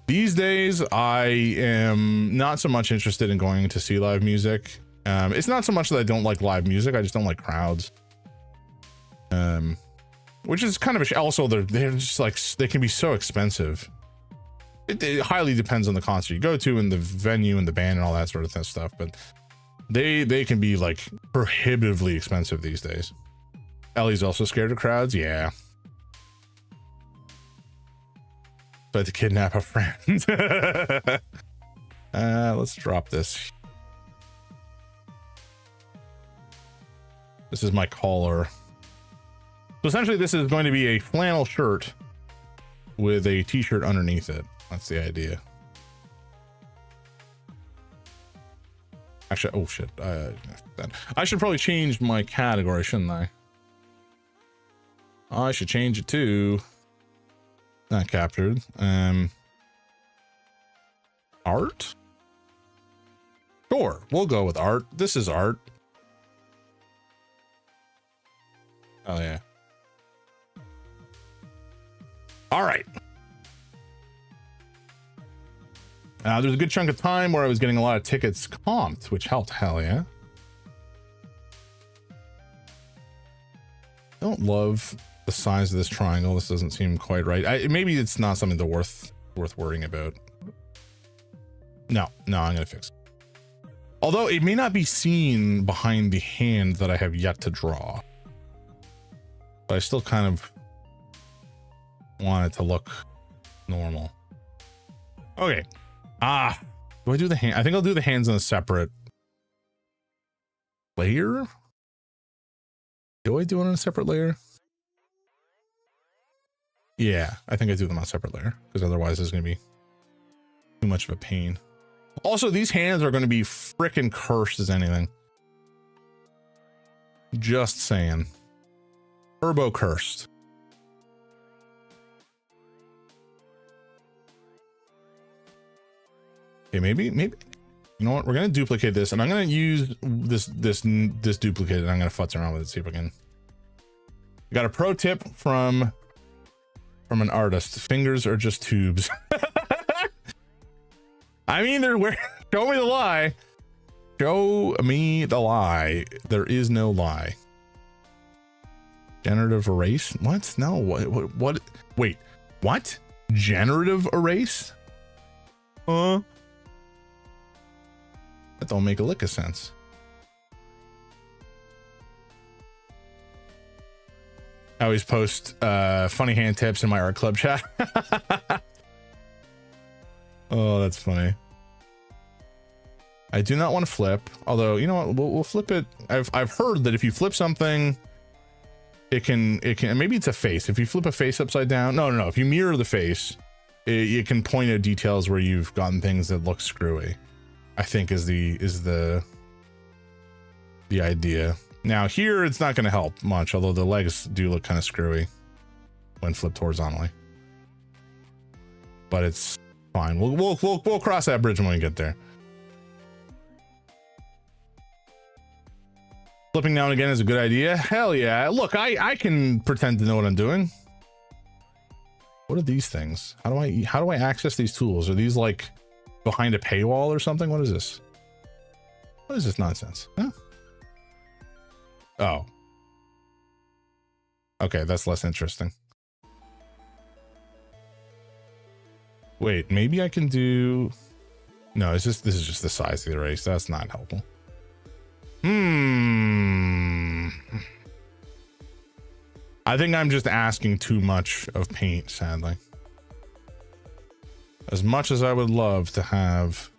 These days, I am not so much interested in going to see live music. It's not so much that I don't like live music. I just don't like crowds. Which is kind of also they're just like, they can be so expensive. It highly depends on the concert you go to and the venue and the band and all that sort of stuff, but they can be like prohibitively expensive these days. Ellie's also scared of crowds. Yeah. But to kidnap a friend. Let's drop this. This is my collar. So essentially this is going to be a flannel shirt with a t-shirt underneath it. That's the idea. Actually, oh shit. I should probably change my category, shouldn't I? I should change it to not captured. Art? Sure, we'll go with art. This is art. Oh yeah. All right. There's a good chunk of time where I was getting a lot of tickets comped, which helped. Hell yeah. I don't love the size of this triangle. This doesn't seem quite right. Maybe it's not something to worth worrying about. No, I'm gonna fix it. Although it may not be seen behind the hand that I have yet to draw, but I still kind of want it to look normal. Okay. Do I do the hand? I think I'll do the hands on a separate layer. Do I do it on a separate layer? Yeah, I think I do them on a separate layer because otherwise it's going to be too much of a pain. Also, these hands are going to be freaking cursed as anything. Just saying. Turbo cursed. Okay, maybe, you know what? We're going to duplicate this and I'm going to use this duplicate and I'm going to futz around with it, see if I can. Got a pro tip from an artist. Fingers are just tubes. I mean, they're where. Show me the lie. Show me the lie. There is no lie. Generative erase? What? No. What? Wait. What? Generative erase? Huh? That don't make a lick of sense. I always post funny hand tips in my art club chat. Oh, that's funny. I do not want to flip, although you know what, we'll flip it. I've heard that if you flip something, it can maybe it's a face. If you flip a face upside down, no. If you mirror the face, it can point out details where you've gotten things that look screwy. I think is the idea. Now here it's not going to help much, although the legs do look kind of screwy when flipped horizontally. But it's fine. We'll cross that bridge when we get there. Flipping now and again is a good idea. Hell yeah. Look, I can pretend to know what I'm doing. What are these things? How do I access these tools? Are these like behind a paywall or something? What is this? What is this nonsense? Huh? Oh. Okay, that's less interesting. Wait, maybe I can do... No, this is just the size of the erase. That's not helpful. I think I'm just asking too much of paint, sadly. As much as I would love to have...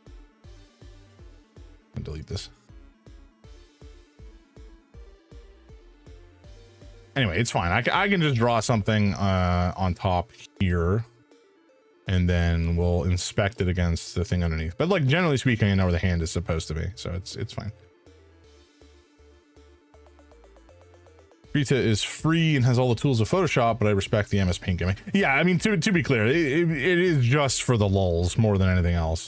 I'll delete this. Anyway, it's fine. I can just draw something on top here, and then we'll inspect it against the thing underneath. But like generally speaking, I know where the hand is supposed to be, so it's fine. Rita is free and has all the tools of Photoshop, but I respect the MS Paint gimmick. Yeah, I mean, to be clear, it is just for the lulz more than anything else.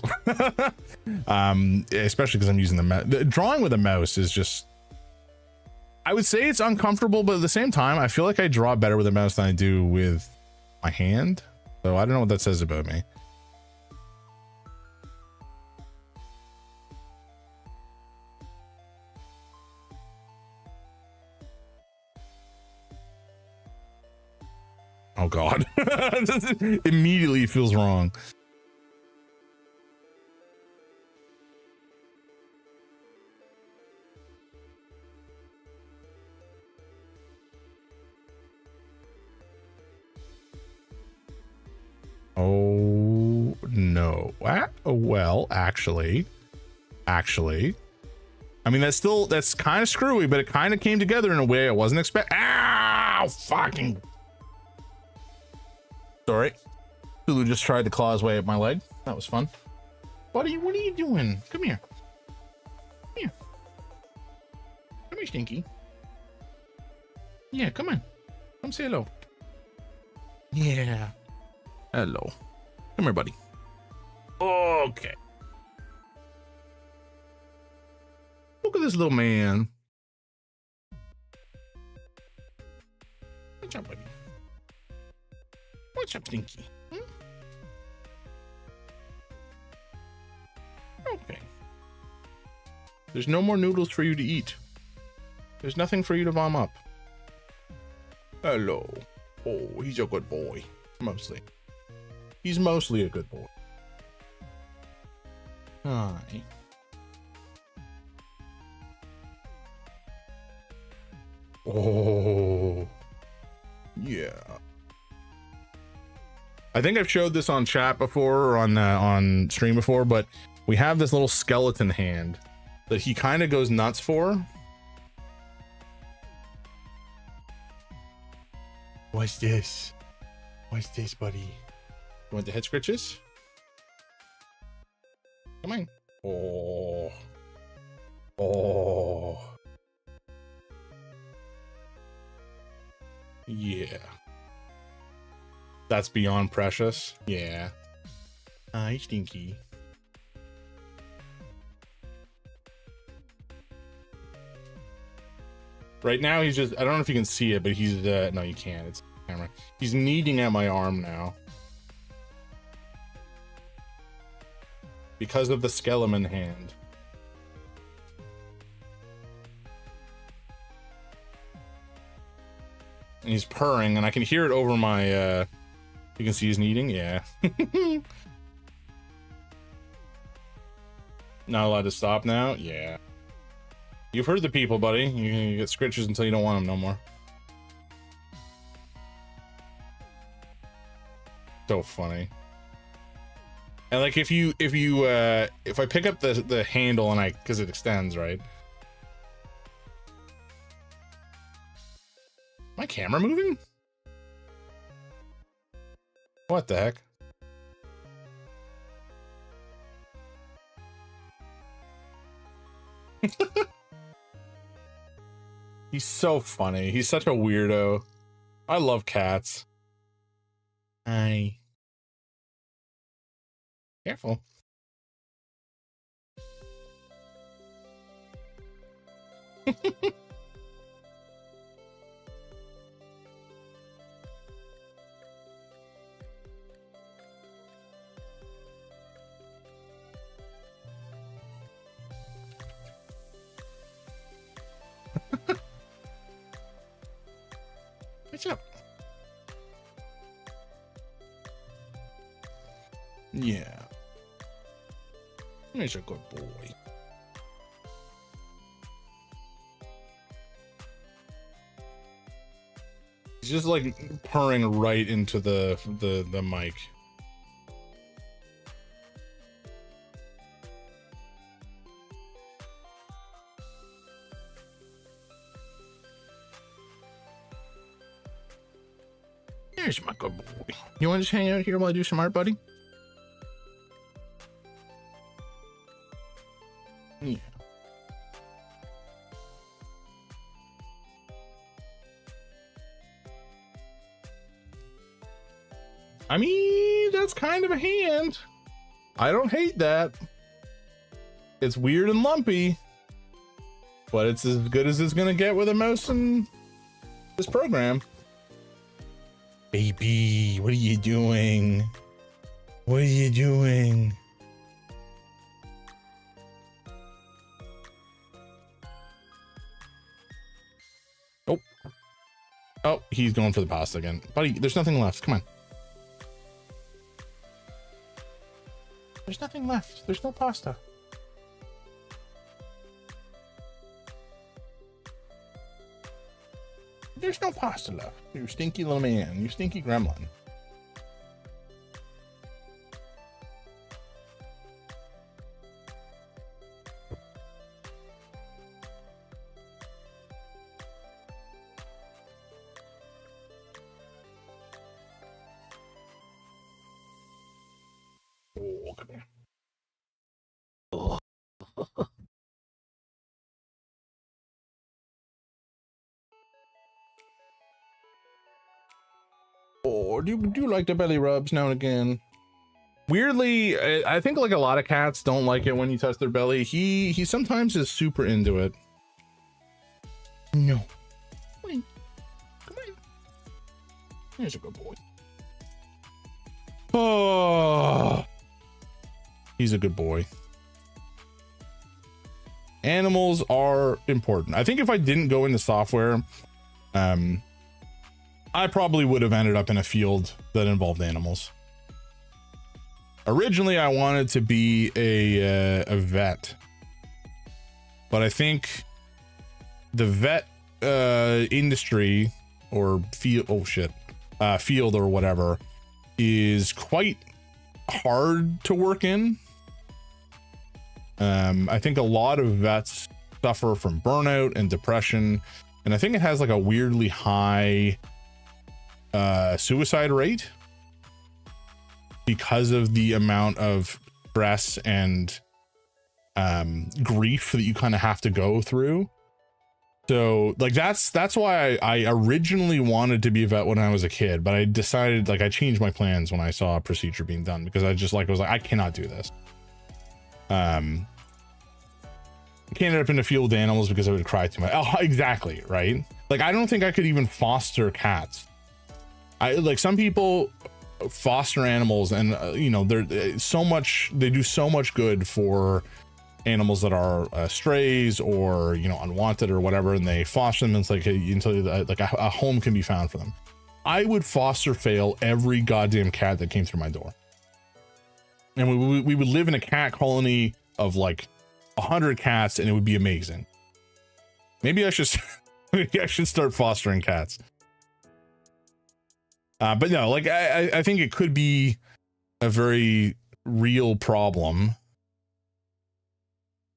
Especially because I'm using the drawing with a mouse is just... I would say it's uncomfortable, but at the same time, I feel like I draw better with a mouse than I do with my hand. So I don't know what that says about me. Oh God. Immediately feels wrong. Oh no. Well, actually, I mean, that's kind of screwy, but it kind of came together in a way I wasn't expecting. Ow! Fucking. Sorry. Hulu just tried to claw his way up my leg. That was fun. Buddy, what are you doing? Come here. Come here. Come here, Stinky. Yeah, come on. Come say hello. Yeah. Hello. Come here, buddy. Okay. Look at this little man. What's up, buddy? What's up, Stinky? Okay. There's no more noodles for you to eat. There's nothing for you to vom up. Hello. Oh, he's a good boy. Mostly. He's mostly a good boy. Hi. Oh. Yeah. I think I've showed this on chat before or on stream before, but we have this little skeleton hand that he kind of goes nuts for. What's this? What's this, buddy? You want the head scratches? Come on. Oh. Oh. Yeah. That's beyond precious. Yeah. Hi, Stinky. Right now, he's just, I don't know if you can see it, but he's, no, you can't. It's camera. He's kneading at my arm now. Because of the skeleton hand. And he's purring, and I can hear it over my, you can see he's kneading? Yeah. Not allowed to stop now? Yeah. You've heard the people, buddy. You get scritches until you don't want them no more. So funny. And like if I pick up the handle and because it extends, right? My camera moving? What the heck? He's so funny. He's such a weirdo. I love cats. Hi. Careful. What's up? Yeah. He's a good boy. He's just like purring right into the mic. There's my good boy. You want to just hang out here while I do some art, buddy? Yeah. I mean, that's kind of a hand. I don't hate that. It's weird and lumpy, but it's as good as it's gonna get with a mouse in this program. Baby, what are you doing? What are you doing? Oh. Oh, he's going for the pasta again. Buddy, there's nothing left. Come on. There's nothing left. There's no pasta. There's no pasta left. You stinky little man. You stinky gremlin. Oh, come here. Oh. Oh, do you like the belly rubs now and again? Weirdly, I think like a lot of cats don't like it when you touch their belly. He sometimes is super into it. No. Come on. Come on. There's a good boy. Oh. He's a good boy. Animals are important. I think if I didn't go into software, I probably would have ended up in a field that involved animals. Originally, I wanted to be a vet, but I think the vet industry or field, field or whatever, is quite hard to work in. I think a lot of vets suffer from burnout and depression, and I think it has like a weirdly high suicide rate. because of the amount of stress and grief that you kind of have to go through. So like that's why I originally wanted to be a vet when I was a kid, but I decided, like, I changed my plans when I saw a procedure being done, because I was like I cannot do this. I can't end up in the field with animals because I would cry too much. Oh, exactly, right? Like, I don't think I could even foster cats. I like, some people foster animals, and you know, they're they do so much good for animals that are strays or, you know, unwanted or whatever, and they foster them, and it's like until like a home can be found for them. I would foster fail every goddamn cat that came through my door, and we would live in a cat colony of like 100 cats, and it would be amazing. Maybe I should maybe I should start fostering cats. But no, like I think it could be a very real problem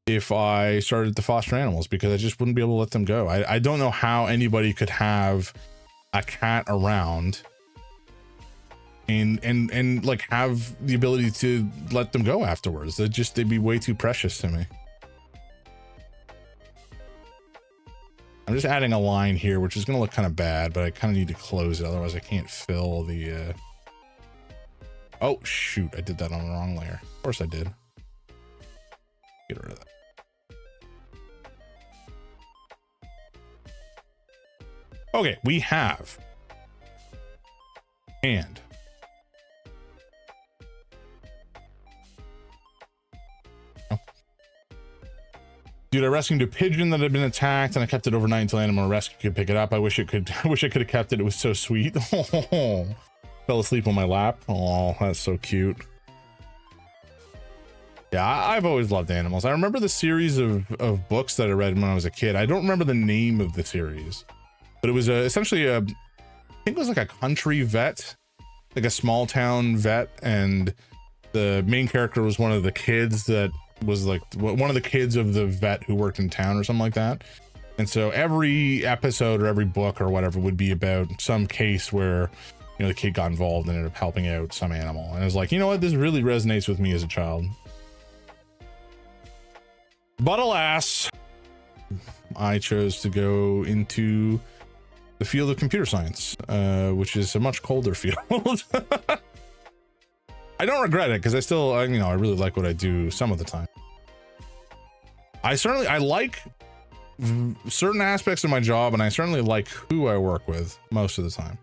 if I started to foster animals, because I just wouldn't be able to let them go. I don't know how anybody could have a cat around and like have the ability to let them go afterwards. They'd be way too precious to me. I'm just adding a line here, which is going to look kind of bad, but I kind of need to close it. Otherwise I can't fill the, oh shoot, I did that on the wrong layer. Of course I did. Get rid of that. Okay, we have and dude, I rescued a pigeon that had been attacked, and I kept it overnight until animal rescue could pick it up. I wish I could have kept it. It was so sweet. Oh, fell asleep on my lap. Oh, that's so cute. Yeah, I've always loved animals. I remember the series of books that I read when I was a kid. I don't remember the name of the series, but it was essentially I think it was like a country vet, like a small town vet, and the main character was one of the kids that was like one of the kids of the vet who worked in town or something like that. And so every episode or every book or whatever would be about some case where, you know, the kid got involved and ended up helping out some animal. And it was like, you know what, this really resonates with me as a child. But alas, I chose to go into the field of computer science, which is a much colder field. I don't regret it, because I still, you know, I really like what I do some of the time. I like certain aspects of my job, and I certainly like who I work with most of the time.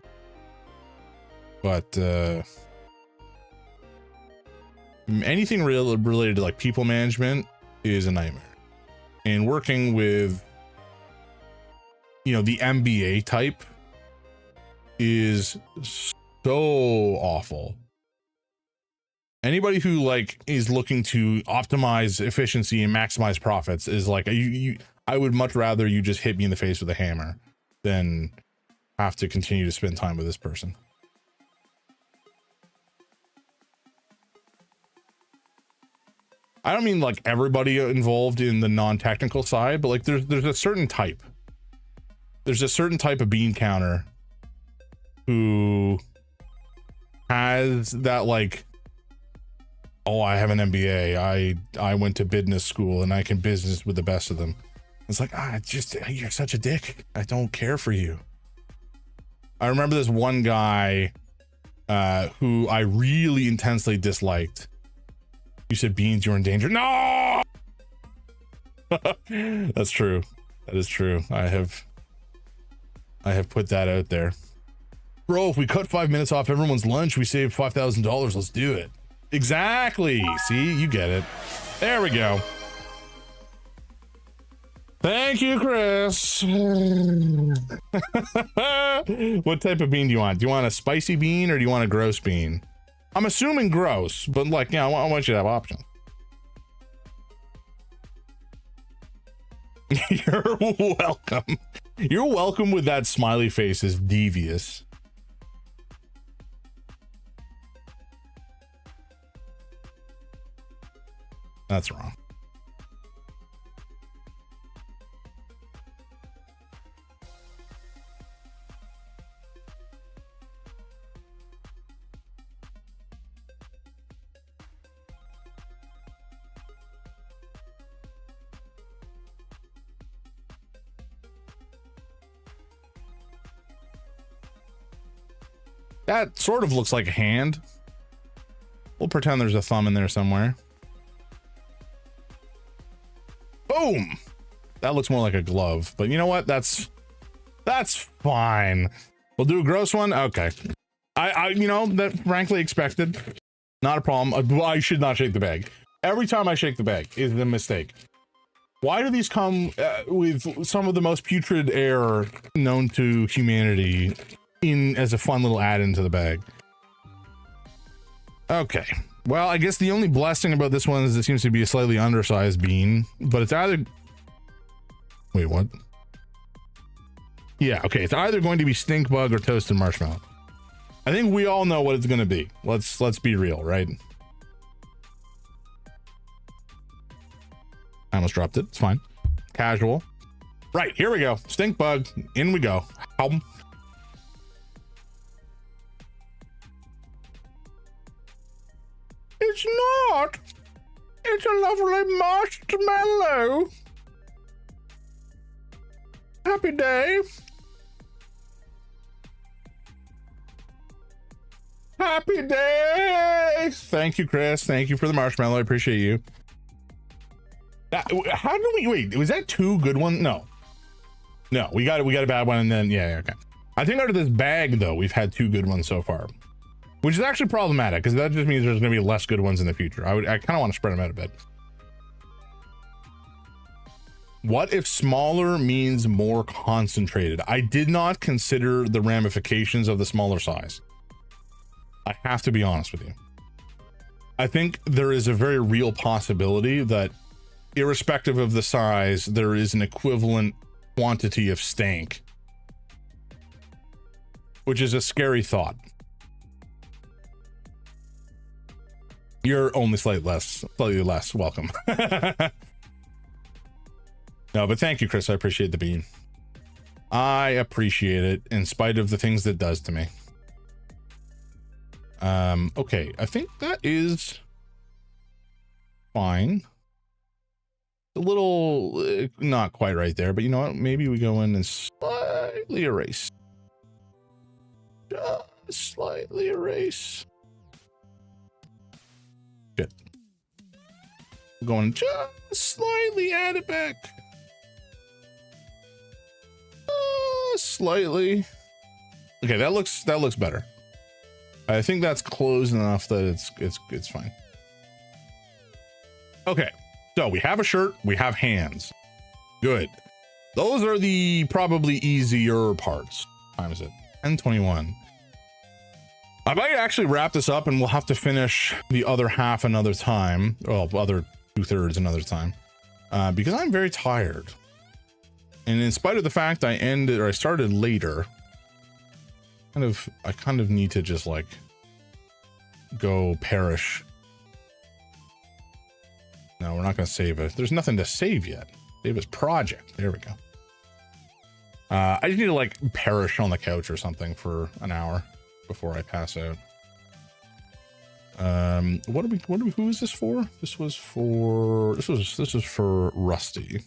But anything related to like people management is a nightmare. And working with, you know, the MBA type is so awful. Anybody who like is looking to optimize efficiency and maximize profits is like, I would much rather you just hit me in the face with a hammer than have to continue to spend time with this person. I don't mean like everybody involved in the non-technical side, but like there's a certain type. There's a certain type of bean counter who has that like, oh, I have an MBA. I went to business school and I can business with the best of them. It's like, you're such a dick. I don't care for you. I remember this one guy who I really intensely disliked. You said, Beans, you're in danger. No! That's true. That is true. I have put that out there. Bro, if we cut 5 minutes off everyone's lunch, we save $5,000. Let's do it. Exactly. See, you get it. There we go. Thank you, Chris. What type of bean do you want? Do you want a spicy bean or do you want a gross bean? I'm assuming gross, but like, yeah, I want you to have options. You're welcome. You're welcome with that smiley face is devious. That's wrong. That sort of looks like a hand. We'll pretend there's a thumb in there somewhere. Boom. That looks more like a glove, but you know what? That's fine. We'll do a gross one. Okay. I you know, that frankly expected. Not a problem. I should not shake the bag. Every time I shake the bag is a mistake. Why do these come with some of the most putrid air known to humanity in as a fun little add-in to the bag? Okay. Well, I guess the only blessing about this one is it seems to be a slightly undersized bean, but it's either... Wait, what? Yeah, okay. It's either going to be stink bug or toasted marshmallow. I think we all know what it's going to be. Let's be real, right? I almost dropped it. It's fine. Casual. Right, here we go. Stink bug. In we go. It's not. It's a lovely marshmallow. Happy day. Happy day. Thank you, Chris. Thank you for the marshmallow. I appreciate you. How do we wait? Was that two good ones? No, we got a bad one, and then yeah, okay. I think out of this bag though, we've had two good ones so far, which is actually problematic because that just means there's going to be less good ones in the future. I kind of want to spread them out a bit. What if smaller means more concentrated? I did not consider the ramifications of the smaller size. I have to be honest with you. I think there is a very real possibility that irrespective of the size, there is an equivalent quantity of stank, which is a scary thought. You're only slightly less welcome. No, but thank you, Chris. I appreciate the bean. I appreciate it in spite of the things that does to me. Okay, I think that is fine. A little not quite right there, but you know what? Maybe we go in and slightly erase. Just slightly erase. Shit. We're going just slightly add it back. Slightly. Okay, that looks better. I think that's close enough that it's fine. Okay. So we have a shirt, we have hands. Good. Those are the probably easier parts. What time is it? 10:21. I might actually wrap this up and we'll have to finish the other half another time. Well, other 2/3 another time. Because I'm very tired. And in spite of the fact I started later, I kind of need to just like go perish. No, we're not going to save it. There's nothing to save yet. Save as project. There we go. I just need to like perish on the couch or something for an hour before I pass out. Who is this for? This was for Rusty.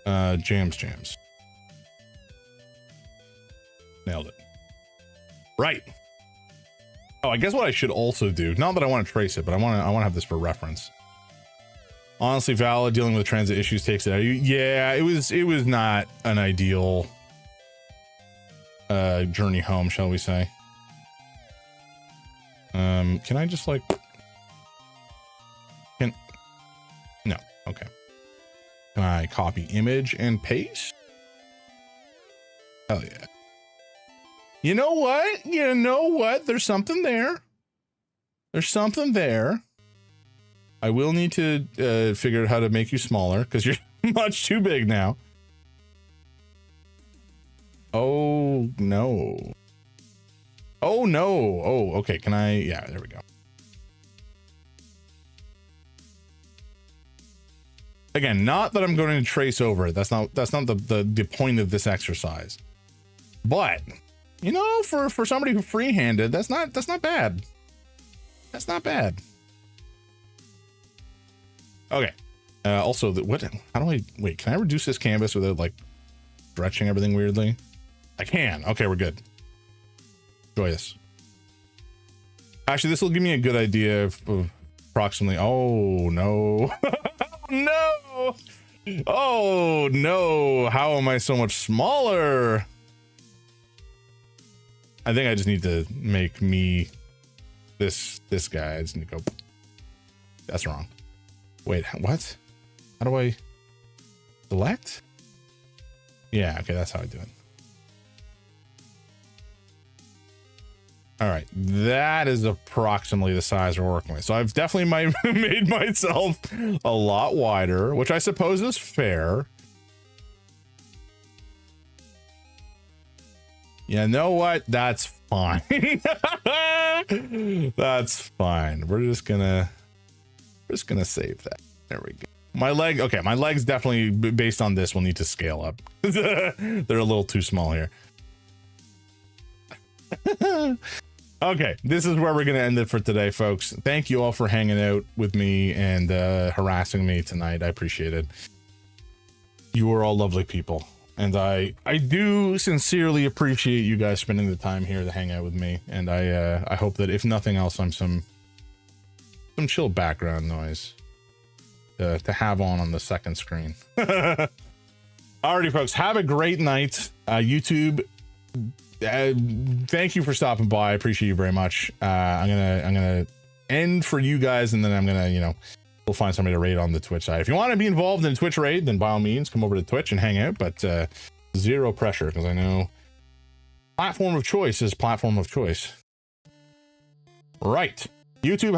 Jams. Nailed it. Right. Oh, I guess what I should also do, not that I want to trace it, but I want to have this for reference. Honestly, valid. Dealing with transit issues takes it out of you. Yeah, it was not an ideal journey home, shall we say. Can I just like no, okay. Can I copy image and paste? Hell yeah. You know what? There's something there. I will need to figure out how to make you smaller because you're much too big now. Oh no. Oh, okay. Can I? Yeah, there we go. Again, not that I'm going to trace over it. That's not the point of this exercise. But you know, for somebody who freehanded, that's not bad. That's not bad. Okay. Also, how do I wait? Can I reduce this canvas without like stretching everything weirdly? I can. Okay, we're good. Joyous. Actually, this will give me a good idea of approximately. Oh no. No. Oh no. How am I so much smaller? I think I just need to make me this guy. I just need to go. That's wrong. Wait, what? How do I select? Yeah, okay, that's how I do it. All right, that is approximately the size we're working with. So I've definitely made myself a lot wider, which I suppose is fair. You know what? That's fine. That's fine. We're just gonna save that. There we go. My leg, okay, my legs definitely, based on this, will need to scale up. They're a little too small here. Okay, this is where we're gonna end it for today, folks. Thank you all for hanging out with me and harassing me tonight. I appreciate it. You are all lovely people, and I do sincerely appreciate you guys spending the time here to hang out with me. And I hope that if nothing else, I'm some chill background noise to have on the second screen. Alrighty, folks, have a great night. YouTube, thank you for stopping by. I appreciate you very much. I'm gonna end for you guys, and then I'm gonna, we'll find somebody to raid on the Twitch side. If you want to be involved in Twitch raid, then by all means come over to Twitch and hang out, but zero pressure, because I know platform of choice is platform of choice. Right. YouTube